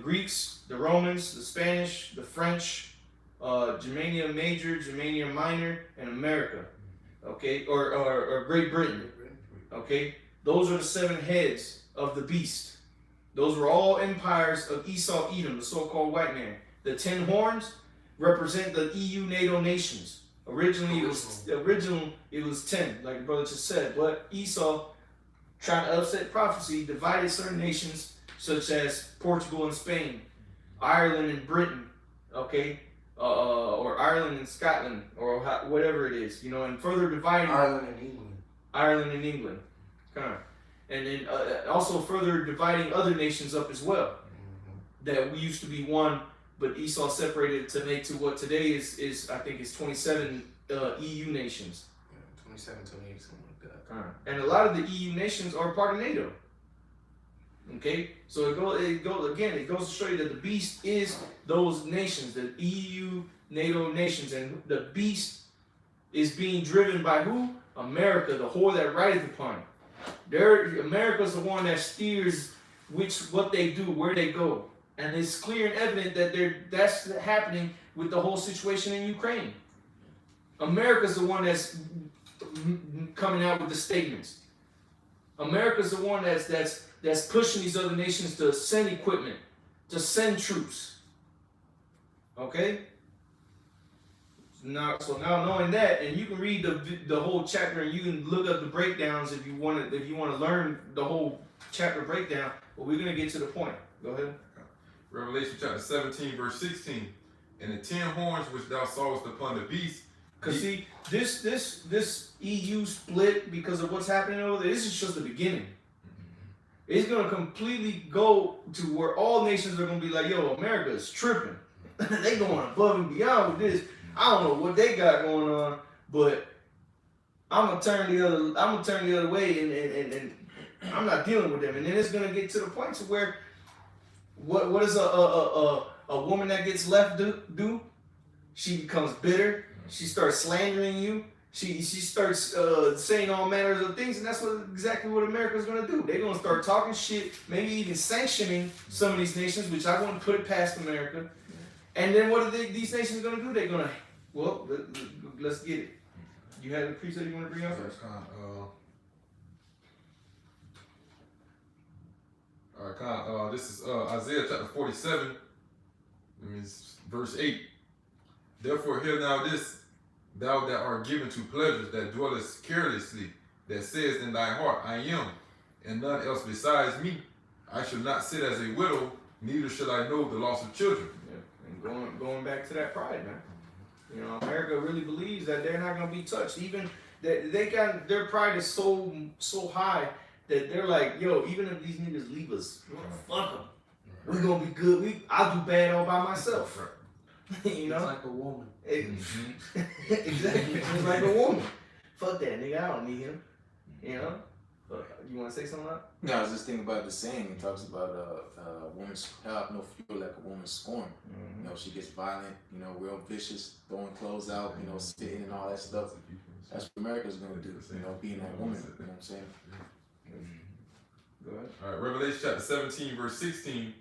[SPEAKER 1] Greeks, the Romans, the Spanish, the French, Germania Major, Germania Minor, and America. Okay, or Great Britain. Okay, those are the 7 heads of the beast. Those were all empires of Esau, Edom, the so-called white man. The 10 horns represent the EU NATO nations. Originally it was 10, like the brother just said. But Esau, trying to upset prophecy, divided certain nations such as Portugal and Spain, Ireland and Britain, okay, or Ireland and Scotland, or whatever it is, you know, and further dividing
[SPEAKER 3] Ireland and England.
[SPEAKER 1] Kind of. And then also further dividing other nations up as well. That we used to be one, but Esau separated it to make to what today is I think it's 27 EU nations.
[SPEAKER 3] Yeah, 27, 28, something like that.
[SPEAKER 1] And a lot of the EU nations are part of NATO. Okay, so it goes to show you that the beast is those nations, the EU NATO nations, and the beast is being driven by who? America, the whore that rideth upon it. America's the one that steers what they do, where they go, and it's clear and evident that that's happening with the whole situation in Ukraine. America's the one that's coming out with the statements. America's the one that's pushing these other nations to send equipment, to send troops. Okay. So now knowing that, and you can read the whole chapter, and you can look up the breakdowns if you want to learn the whole chapter breakdown. But we're gonna get to the point. Go ahead.
[SPEAKER 5] Revelation chapter 17, verse 16. And the 10 horns which thou sawest upon the beast.
[SPEAKER 1] Cause see, this EU split because of what's happening over there. This is just the beginning. It's gonna completely go to where all nations are gonna be like, yo, America is tripping. They going above and beyond with this. I don't know what they got going on, but I'm gonna turn the other way, and I'm not dealing with them. And then it's gonna get to the point to where what does a woman that gets left do? She becomes bitter. She starts slandering you. She starts saying all manners of things, and that's exactly what America's gonna do. They're gonna start talking shit, maybe even sanctioning some of these nations, which I wouldn't put it past America. And then what are these nations gonna do? They're gonna, well, let's get it. You had a precept you want to bring up first?
[SPEAKER 5] This is Isaiah chapter 47, verse 8. Therefore hear now this, thou that art given to pleasures, that dwellest carelessly, that says in thy heart, I am, and none else besides me. I shall not sit as a widow, neither shall I know the loss of children.
[SPEAKER 1] Yeah. And going back to that pride, man. You know, America really believes that they're not gonna be touched. Even that their pride is so high that they're like, yo, even if these niggas leave us, fuck them. We're gonna be good. I'll do bad all by myself. You know,
[SPEAKER 3] it's like a woman.
[SPEAKER 1] Exactly, it's like a woman. Fuck that nigga. I don't need him. You know. You want to say something?
[SPEAKER 4] No, I was just thinking about the saying. It talks about a woman's have no fury like a woman's scorn. Mm-hmm. You know, she gets violent. You know, real vicious, throwing clothes out. You know, spitting and all that stuff. That's what America's gonna do. You know, being that woman. You know what I'm saying?
[SPEAKER 1] Go ahead.
[SPEAKER 5] All right, Revelation chapter 17, verse 16.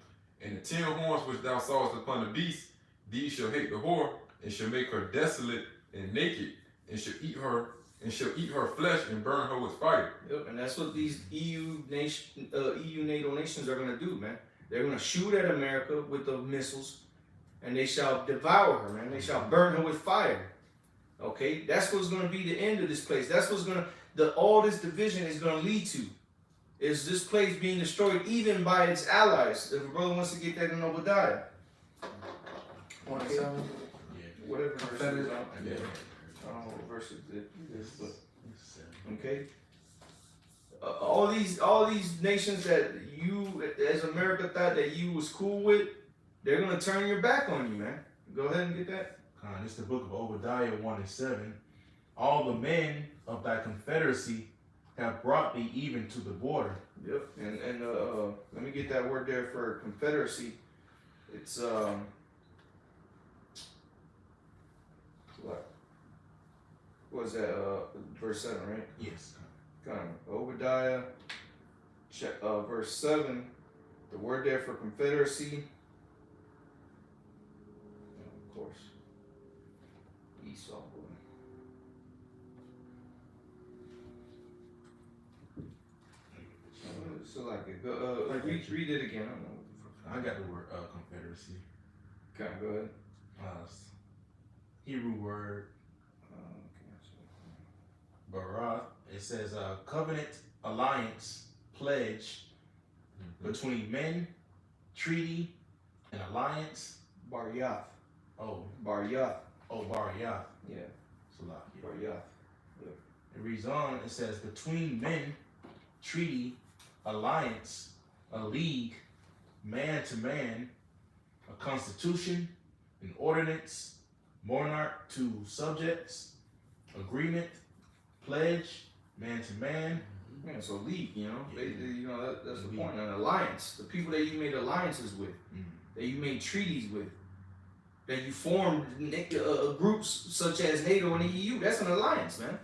[SPEAKER 5] And the 10 horns which thou sawest upon the beast, these shall hate the whore, and shall make her desolate and naked, and shall eat her flesh and burn her with fire.
[SPEAKER 1] Yep, and that's what these EU NATO nations are gonna do, man. They're gonna shoot at America with the missiles, and they shall devour her, man. They shall burn her with fire. Okay, that's what's gonna be the end of this place. That's what's all this division is gonna lead to. Is this place being destroyed even by its allies? If a brother wants to get that in Obadiah.
[SPEAKER 3] 27.
[SPEAKER 1] Whatever verse it is. I don't know what verse it is, but okay. All these nations that you, as America, thought that you was cool with, they're gonna turn your back on you, man. Go ahead and get that.
[SPEAKER 2] It's the book of Obadiah 1:7. all the men of thy confederacy have brought thee even to the border.
[SPEAKER 1] Yep. And let me get that word there for confederacy. It's what was that? Verse 7, right?
[SPEAKER 2] Yes.
[SPEAKER 1] Kind of. Obadiah, verse 7. The word there for confederacy. Of course. Esau, boy. So like it. Go, read it again. I don't know.
[SPEAKER 2] I got the word confederacy.
[SPEAKER 1] Okay, go ahead.
[SPEAKER 2] Hebrew word
[SPEAKER 1] Okay.
[SPEAKER 2] barath. It says covenant, alliance, pledge between men, treaty, and alliance.
[SPEAKER 1] Bar Yath.
[SPEAKER 2] Oh,
[SPEAKER 1] Yath.
[SPEAKER 2] Barayath.
[SPEAKER 1] Yeah.
[SPEAKER 2] Salakia.
[SPEAKER 1] Bar Yath.
[SPEAKER 2] It reads on. It says between men, treaty, alliance, a league, man to man, a constitution, an ordinance, monarch to subjects, agreement, pledge, man to man.
[SPEAKER 1] Yeah, so league, you know,
[SPEAKER 2] Yeah.
[SPEAKER 1] that's the
[SPEAKER 2] League.
[SPEAKER 1] point. An alliance, the people that you made alliances with, that you made treaties with, that you formed groups such as NATO and the EU. That's an alliance, man.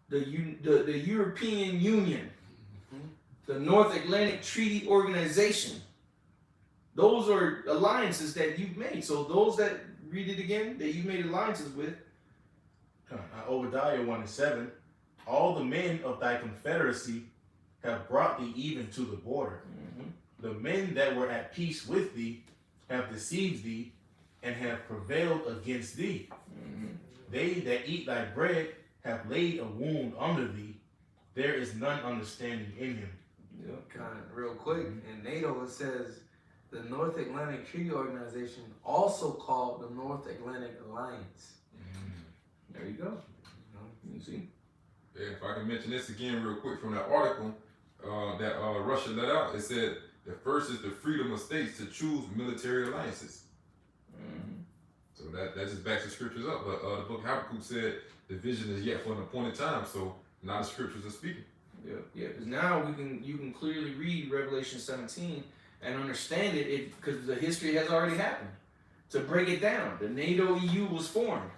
[SPEAKER 1] The European Union, the North Atlantic Treaty Organization. Those are alliances that you've made. So those that read it again, that you made alliances with.
[SPEAKER 2] Obadiah 1:7. All the men of thy confederacy have brought thee even to the border. The men that were at peace with thee have deceived thee and have prevailed against thee. They that eat thy bread have laid a wound under thee. There is none understanding in him.
[SPEAKER 1] Yep.
[SPEAKER 3] Kind of real quick, in NATO it says the North Atlantic Treaty Organization, also called the North Atlantic Alliance.
[SPEAKER 1] There you go. You see?
[SPEAKER 5] Yeah, if I can mention this again real quick from that article that Russia let out, it said the first is the freedom of states to choose military alliances. So that just backs the scriptures up. But the book of Habakkuk said the vision is yet for an appointed time. So now the scriptures are speaking.
[SPEAKER 1] Yeah. Because now you can clearly read Revelation 17 and understand it because the history has already happened. To break it down, the NATO EU was formed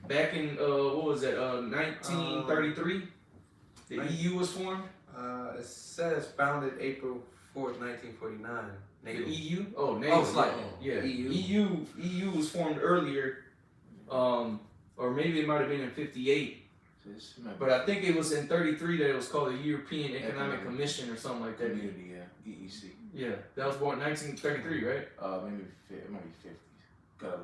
[SPEAKER 1] back in 1933. The EU was formed.
[SPEAKER 3] It says founded April 4th, 1949.
[SPEAKER 1] The
[SPEAKER 3] NATO.
[SPEAKER 1] EU? Oh, NATO.
[SPEAKER 3] Oh, slightly.
[SPEAKER 1] Yeah.
[SPEAKER 3] EU.
[SPEAKER 1] EU was formed earlier, or maybe it might have been in 58. But I think it was in 33 that it was called the European Economic Commission or something like that.
[SPEAKER 4] Community, yeah, EEC.
[SPEAKER 1] Yeah, that was born in 1933, right?
[SPEAKER 4] Maybe it might be 50s. Got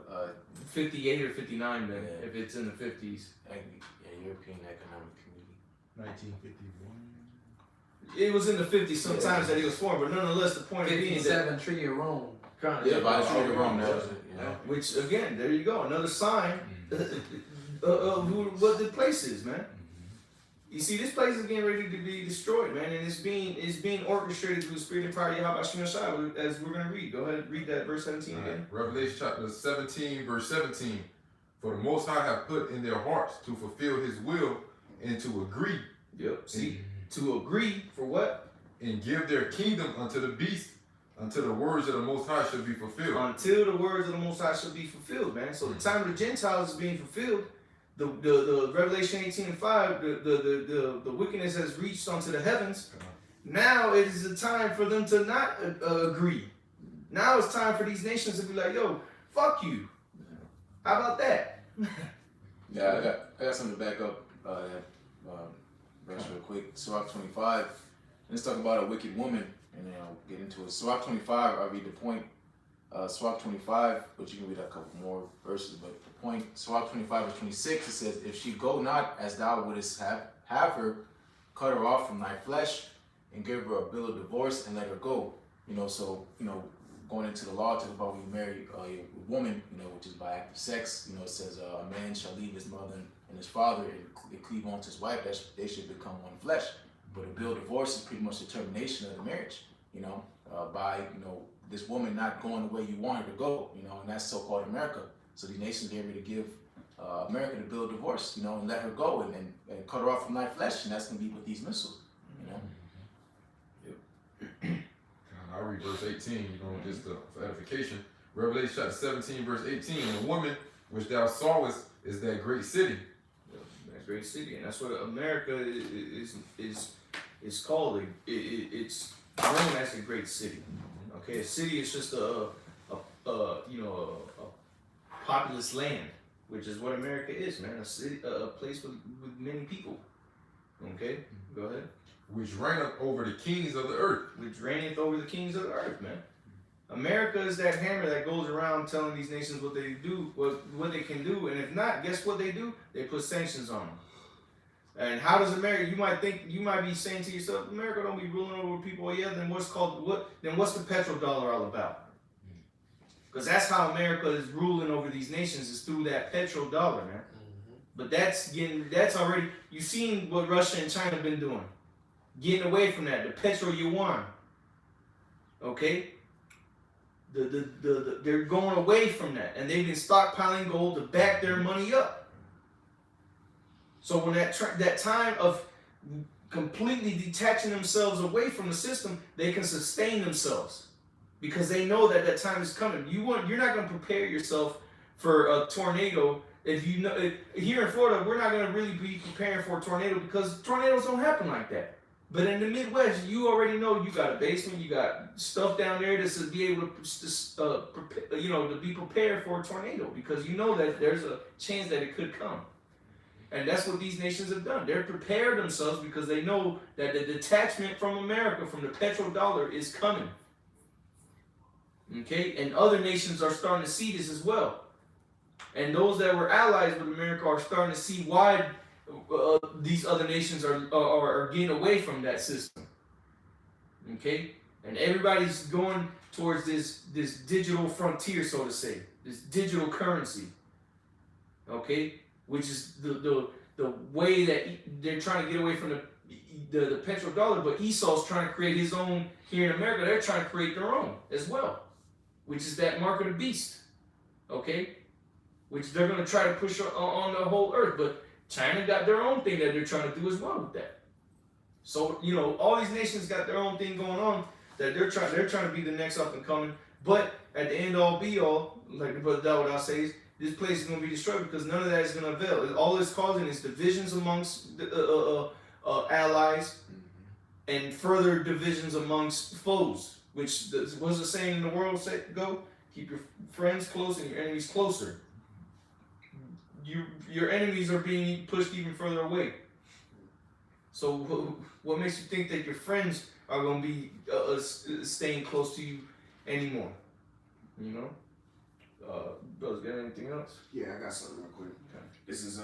[SPEAKER 1] 58 or 59 then,
[SPEAKER 4] Yeah.
[SPEAKER 1] if it's in the 50s.
[SPEAKER 4] European Economic Community.
[SPEAKER 2] 1951.
[SPEAKER 1] It was in the 50s sometimes that it was formed, but nonetheless, the point being that
[SPEAKER 3] 57 Treaty of Rome.
[SPEAKER 4] Yeah, by the Treaty of Rome, that was it. Yeah.
[SPEAKER 1] which again, there you go, another sign of what the place is, man. You see, this place is getting ready to be destroyed, man, and it's being orchestrated through the spirit and power of Yahweh Shem Shai, as we're gonna read. Go ahead, read that verse 17 again.
[SPEAKER 5] Revelation chapter 17, verse 17. For the Most High have put in their hearts to fulfill His will and to agree.
[SPEAKER 1] Yep. See, to agree for what?
[SPEAKER 5] And give their kingdom unto the beast, until the words of the Most High shall be fulfilled.
[SPEAKER 1] Until the words of the Most High shall be fulfilled, man. So the time of the Gentiles is being fulfilled. The Revelation 18:5, the wickedness has reached unto the heavens. Now it is the time for them to not agree. Now it's time for these nations to be like, yo, fuck you. How about that?
[SPEAKER 4] Yeah, I got something to back up that verse real quick. Sirach 25. Let's talk about a wicked woman, and then I'll get into it. Sirach 25, I'll read the point. Sirach 25, but you can read a couple more verses, but the point, Sirach 25 verse 26, it says, if she go not as thou wouldest have her, cut her off from thy flesh, and give her a bill of divorce, and let her go. So, going into the law, talk about when you marry a woman, which is by act of sex, it says a man shall leave his mother and his father and cleave on to his wife, that they should become one flesh. But a bill of divorce is pretty much the termination of the marriage, by, this woman not going the way you want her to go, and that's so-called America. So these nations get ready to give America to build divorce, you know, and let her go and cut her off from thy flesh, and that's gonna be with these missiles, you know.
[SPEAKER 5] I'll read verse 18, you know, just for edification. Revelation chapter 17, verse 18. And the woman which thou sawest is that great city.
[SPEAKER 1] That great city, and that's what America is called. It's known as a great city. Okay, a city is just a populous land, which is what America is, man. A city, a place with many people. Okay, go ahead.
[SPEAKER 5] Which reigneth over the kings of the earth.
[SPEAKER 1] Which reigneth over the kings of the earth, man. America is that hammer that goes around telling these nations what they do, what they can do, and if not, guess what they do? They put sanctions on them. And how does America? You might be saying to yourself, America don't be ruling over people. Well, yeah, then what's the petrodollar all about? Because that's how America is ruling over these nations, is through that petrodollar, man. But that's already. You've seen what Russia and China have been doing. Getting away from that, the petro yuan. Okay, they're going away from that, and they've been stockpiling gold to back their money up. So when that time of completely detaching themselves away from the system, they can sustain themselves because they know that time is coming. You're not going to prepare yourself for a tornado. If you know, here in Florida, we're not going to really be preparing for a tornado because tornadoes don't happen like that. But in the Midwest, you already know you got a basement, you got stuff down there to be able to be prepared for a tornado because you know that there's a chance that it could come. And that's what these nations have done. They're prepared themselves because they know that the detachment from America, from the petrodollar, is coming. Okay? And other nations are starting to see this as well. And those that were allies with America are starting to see why these other nations are getting away from that system. Okay? And everybody's going towards this digital frontier, so to say, this digital currency. Okay? Which is the way that they're trying to get away from the petrodollar, but Esau's trying to create his own here in America. They're trying to create their own as well, which is that mark of the beast. Okay? Which they're going to try to push on the whole earth, but China got their own thing that they're trying to do as well with that. So, you know, all these nations got their own thing going on that they're trying to be the next up and coming. But at the end all be all, like the brother Dawud says, this place is going to be destroyed because none of that is going to avail. All it's causing is divisions amongst the allies and further divisions amongst foes. Which was the saying in the world go? Keep your friends close and your enemies closer. Your enemies are being pushed even further away. So what makes you think that your friends are going to be staying close to you anymore? You know? Brothers, got anything else?
[SPEAKER 6] Yeah, I got something real quick.
[SPEAKER 1] Okay.
[SPEAKER 6] This is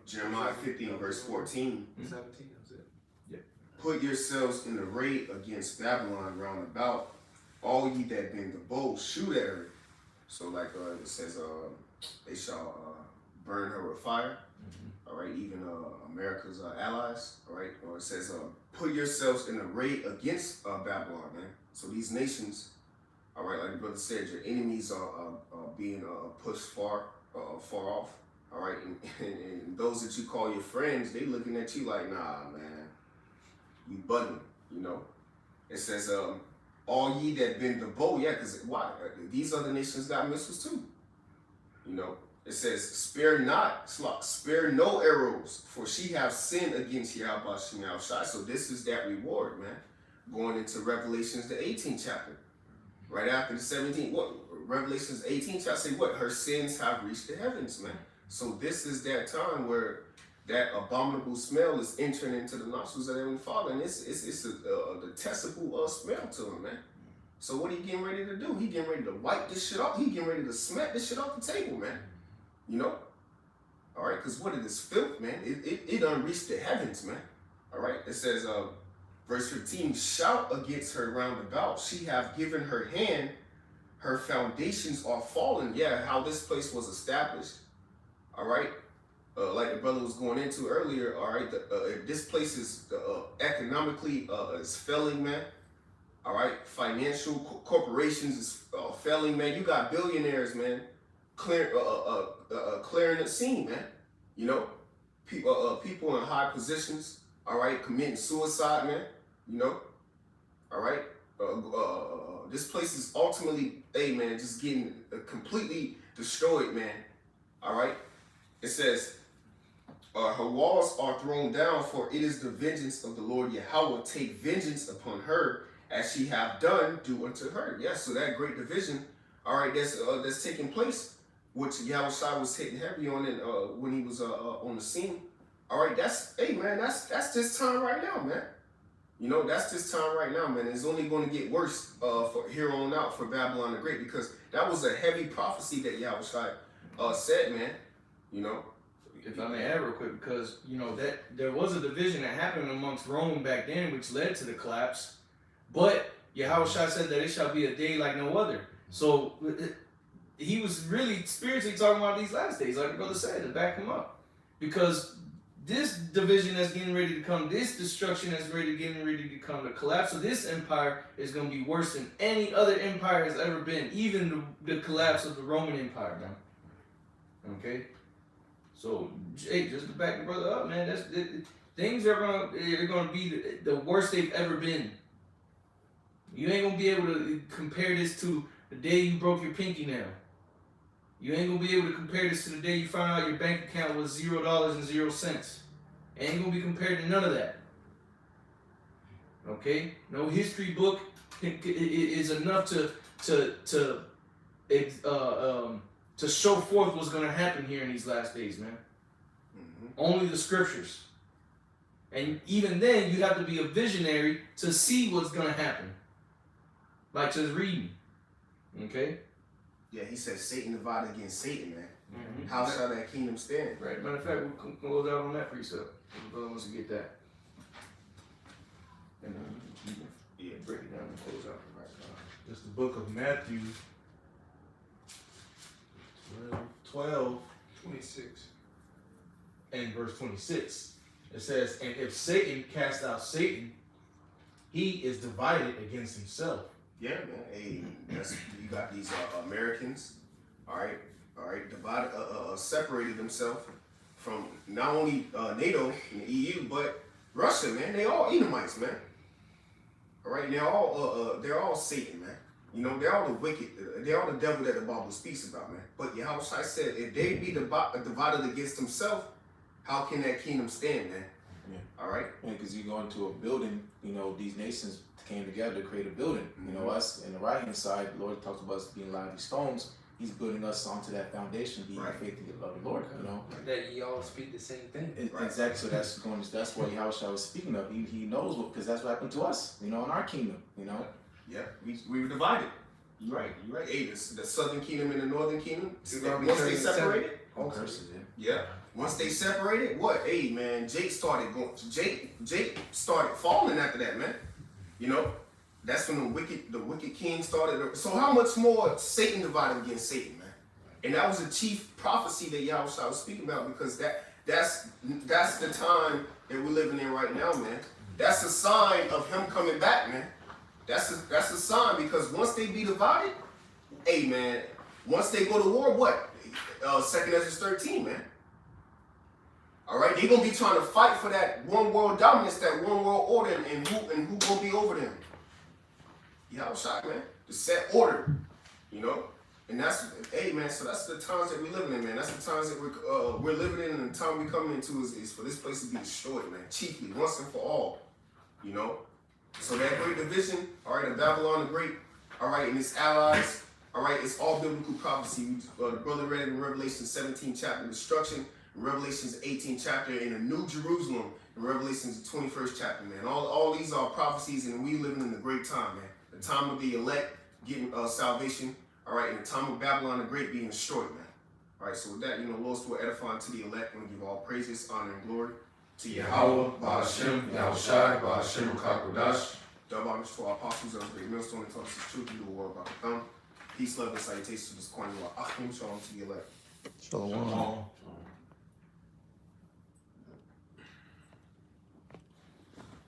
[SPEAKER 6] Jeremiah 50 verse 14.
[SPEAKER 3] 17, that's it.
[SPEAKER 1] Yeah.
[SPEAKER 6] Put yourselves in array against Babylon round about, all ye that bend the bow, shoot at her. So like it says, they shall burn her with fire. All right, even America's allies. All right, or it says, put yourselves in array against Babylon, man. So these nations, all right, like the brother said, your enemies are being pushed far off. All right, and those that you call your friends, they looking at you like, nah, man, you bugging, you know. It says, all ye that bend the bow, yeah, because why? These other nations got missiles too, you know. It says, spare no arrows, for she have sinned against Yahweh Shemel Shai. So this is that reward, man. Going into Revelations, the 18th chapter. Right after the 17th, what? Revelations 18th chapter say what? Her sins have reached the heavens, man. So this is that time where that abominable smell is entering into the nostrils of the Heavenly Father. And it's a detestable smell to him, man. So what he getting ready to do? He getting ready to wipe this shit off. He getting ready to smack this shit off the table, man. You know? All right, because what it is filth, man. It unreached the heavens, man. All right, it says, verse 15, shout against her round about. She have given her hand, her foundations are fallen. Yeah, how this place was established. All right, like the brother was going into earlier. All right, this place is economically is failing, man. All right, financial corporations is failing, man. You got billionaires, man, clearing the scene, man. You know, people in high positions, all right, committing suicide, man. You know, all right. This place is ultimately, hey, man, just getting completely destroyed, man. All right. It says, her walls are thrown down, for it is the vengeance of the Lord Yahweh. Take vengeance upon her, as she have done, do unto her. Yes, so that great division, all right, that's taking place, which Yahweh was hitting heavy on it when he was on the scene. All right, that's this time right now, man. You know, that's this time right now, man. It's only going to get worse for here on out for Babylon the Great, because that was a heavy prophecy that Yahweh said, man. You know.
[SPEAKER 1] If I may add real quick, because you know that there was a division that happened amongst Rome back then, which led to the collapse. But Yahweh said that it shall be a day like no other. So he was really spiritually talking about these last days, like the brother said, to back him up. Because this division that's getting ready to come, this destruction that's getting ready to come, the collapse of this empire is going to be worse than any other empire has ever been, even the collapse of the Roman Empire, man. Okay? So, hey, just to back the brother up, man, things are gonna be the worst they've ever been. You ain't gonna be able to compare this to the day you broke your pinky nail. You ain't gonna be able to compare this to the day you found out your bank account was $0.00. It ain't gonna be compared to none of that. Okay? No history book is enough to show forth what's going to happen here in these last days, man. Mm-hmm. Only the scriptures. And even then, you have to be a visionary to see what's going to happen. Like just reading. Okay?
[SPEAKER 6] Yeah, he said Satan divided against Satan, man.
[SPEAKER 1] Mm-hmm.
[SPEAKER 6] How shall that kingdom stand?
[SPEAKER 1] Right. Matter of fact, we'll close out on that precept. If the brother wants to get that. And then you can break it down and close out.
[SPEAKER 2] It's the book of Matthew 12,
[SPEAKER 3] 26.
[SPEAKER 2] and verse 26. It says, and if Satan cast out Satan, he is divided against himself.
[SPEAKER 6] Yeah, man. Hey, you got these Americans, all right, divided, separated themselves from not only NATO and the EU, but Russia, man. They all Edomites, man. All right, they're all Satan, man. You know, they're all the wicked, they're all the devil that the Bible speaks about, man. But Yahweh said, if they be divided against themselves, how can that kingdom stand, man?
[SPEAKER 4] Yeah.
[SPEAKER 6] All right?
[SPEAKER 4] Yeah, because you go into a building, you know, these nations came together to create a building. You know, us in the right-hand side, the Lord talks about us being lively stones. He's building us onto that foundation, being
[SPEAKER 6] Right.
[SPEAKER 4] faithful to love the Lord, you know.
[SPEAKER 3] That ye all speak the same thing.
[SPEAKER 6] Right.
[SPEAKER 4] Exactly, so that's what Yahweh was speaking of. He knows what, because that's what happened to us, you know, in our kingdom, you know.
[SPEAKER 6] Yeah, we were divided. You're right. Hey, the southern kingdom and the northern kingdom,
[SPEAKER 3] gonna be
[SPEAKER 6] once they
[SPEAKER 3] turning
[SPEAKER 6] separated,
[SPEAKER 4] Curses, yeah.
[SPEAKER 6] yeah. Once they separated, what? Hey, man, Jake started falling after that, man. You know, that's when the wicked king started. So how much more Satan divided against Satan, man? And that was a chief prophecy that Yahweh was speaking about, because that's the time that we're living in right now, man. That's a sign of him coming back, man. That's a sign, because once they be divided, hey, man, once they go to war, what? 2nd Ezra 13, man. All right, they're gonna be trying to fight for that one world dominance, that one world order, and who gonna be over them? Y'all shot, man. The set order, you know. And that's, hey, man. So that's the times that we're living in, man. That's the times that we're living in, and the time we're coming into is for this place to be destroyed, man. Chiefly, once and for all, you know. So that great division, all right, of Babylon the Great, all right, and its allies, all right, it's all biblical prophecy. The brother read in Revelation 17 chapter, destruction. Revelations 18 chapter, in a new Jerusalem, in Revelations 21st chapter, man. All these are prophecies, and we living in the great time, man. The time of the elect getting salvation, all right, and the time of Babylon the Great being destroyed, man. All right, so with that, you know, Lord's will edify to the elect, and give all praises, honor, and glory to
[SPEAKER 5] Yahweh, Ba'ashem, Yahushai, Ba'ashem, Kakodash.
[SPEAKER 6] Double homage to our apostles of the great millstone and taught us the truth through the world about the thumb. Peace, love, and salutations to this corner. Achim, shalom to the elect.
[SPEAKER 2] Shalom.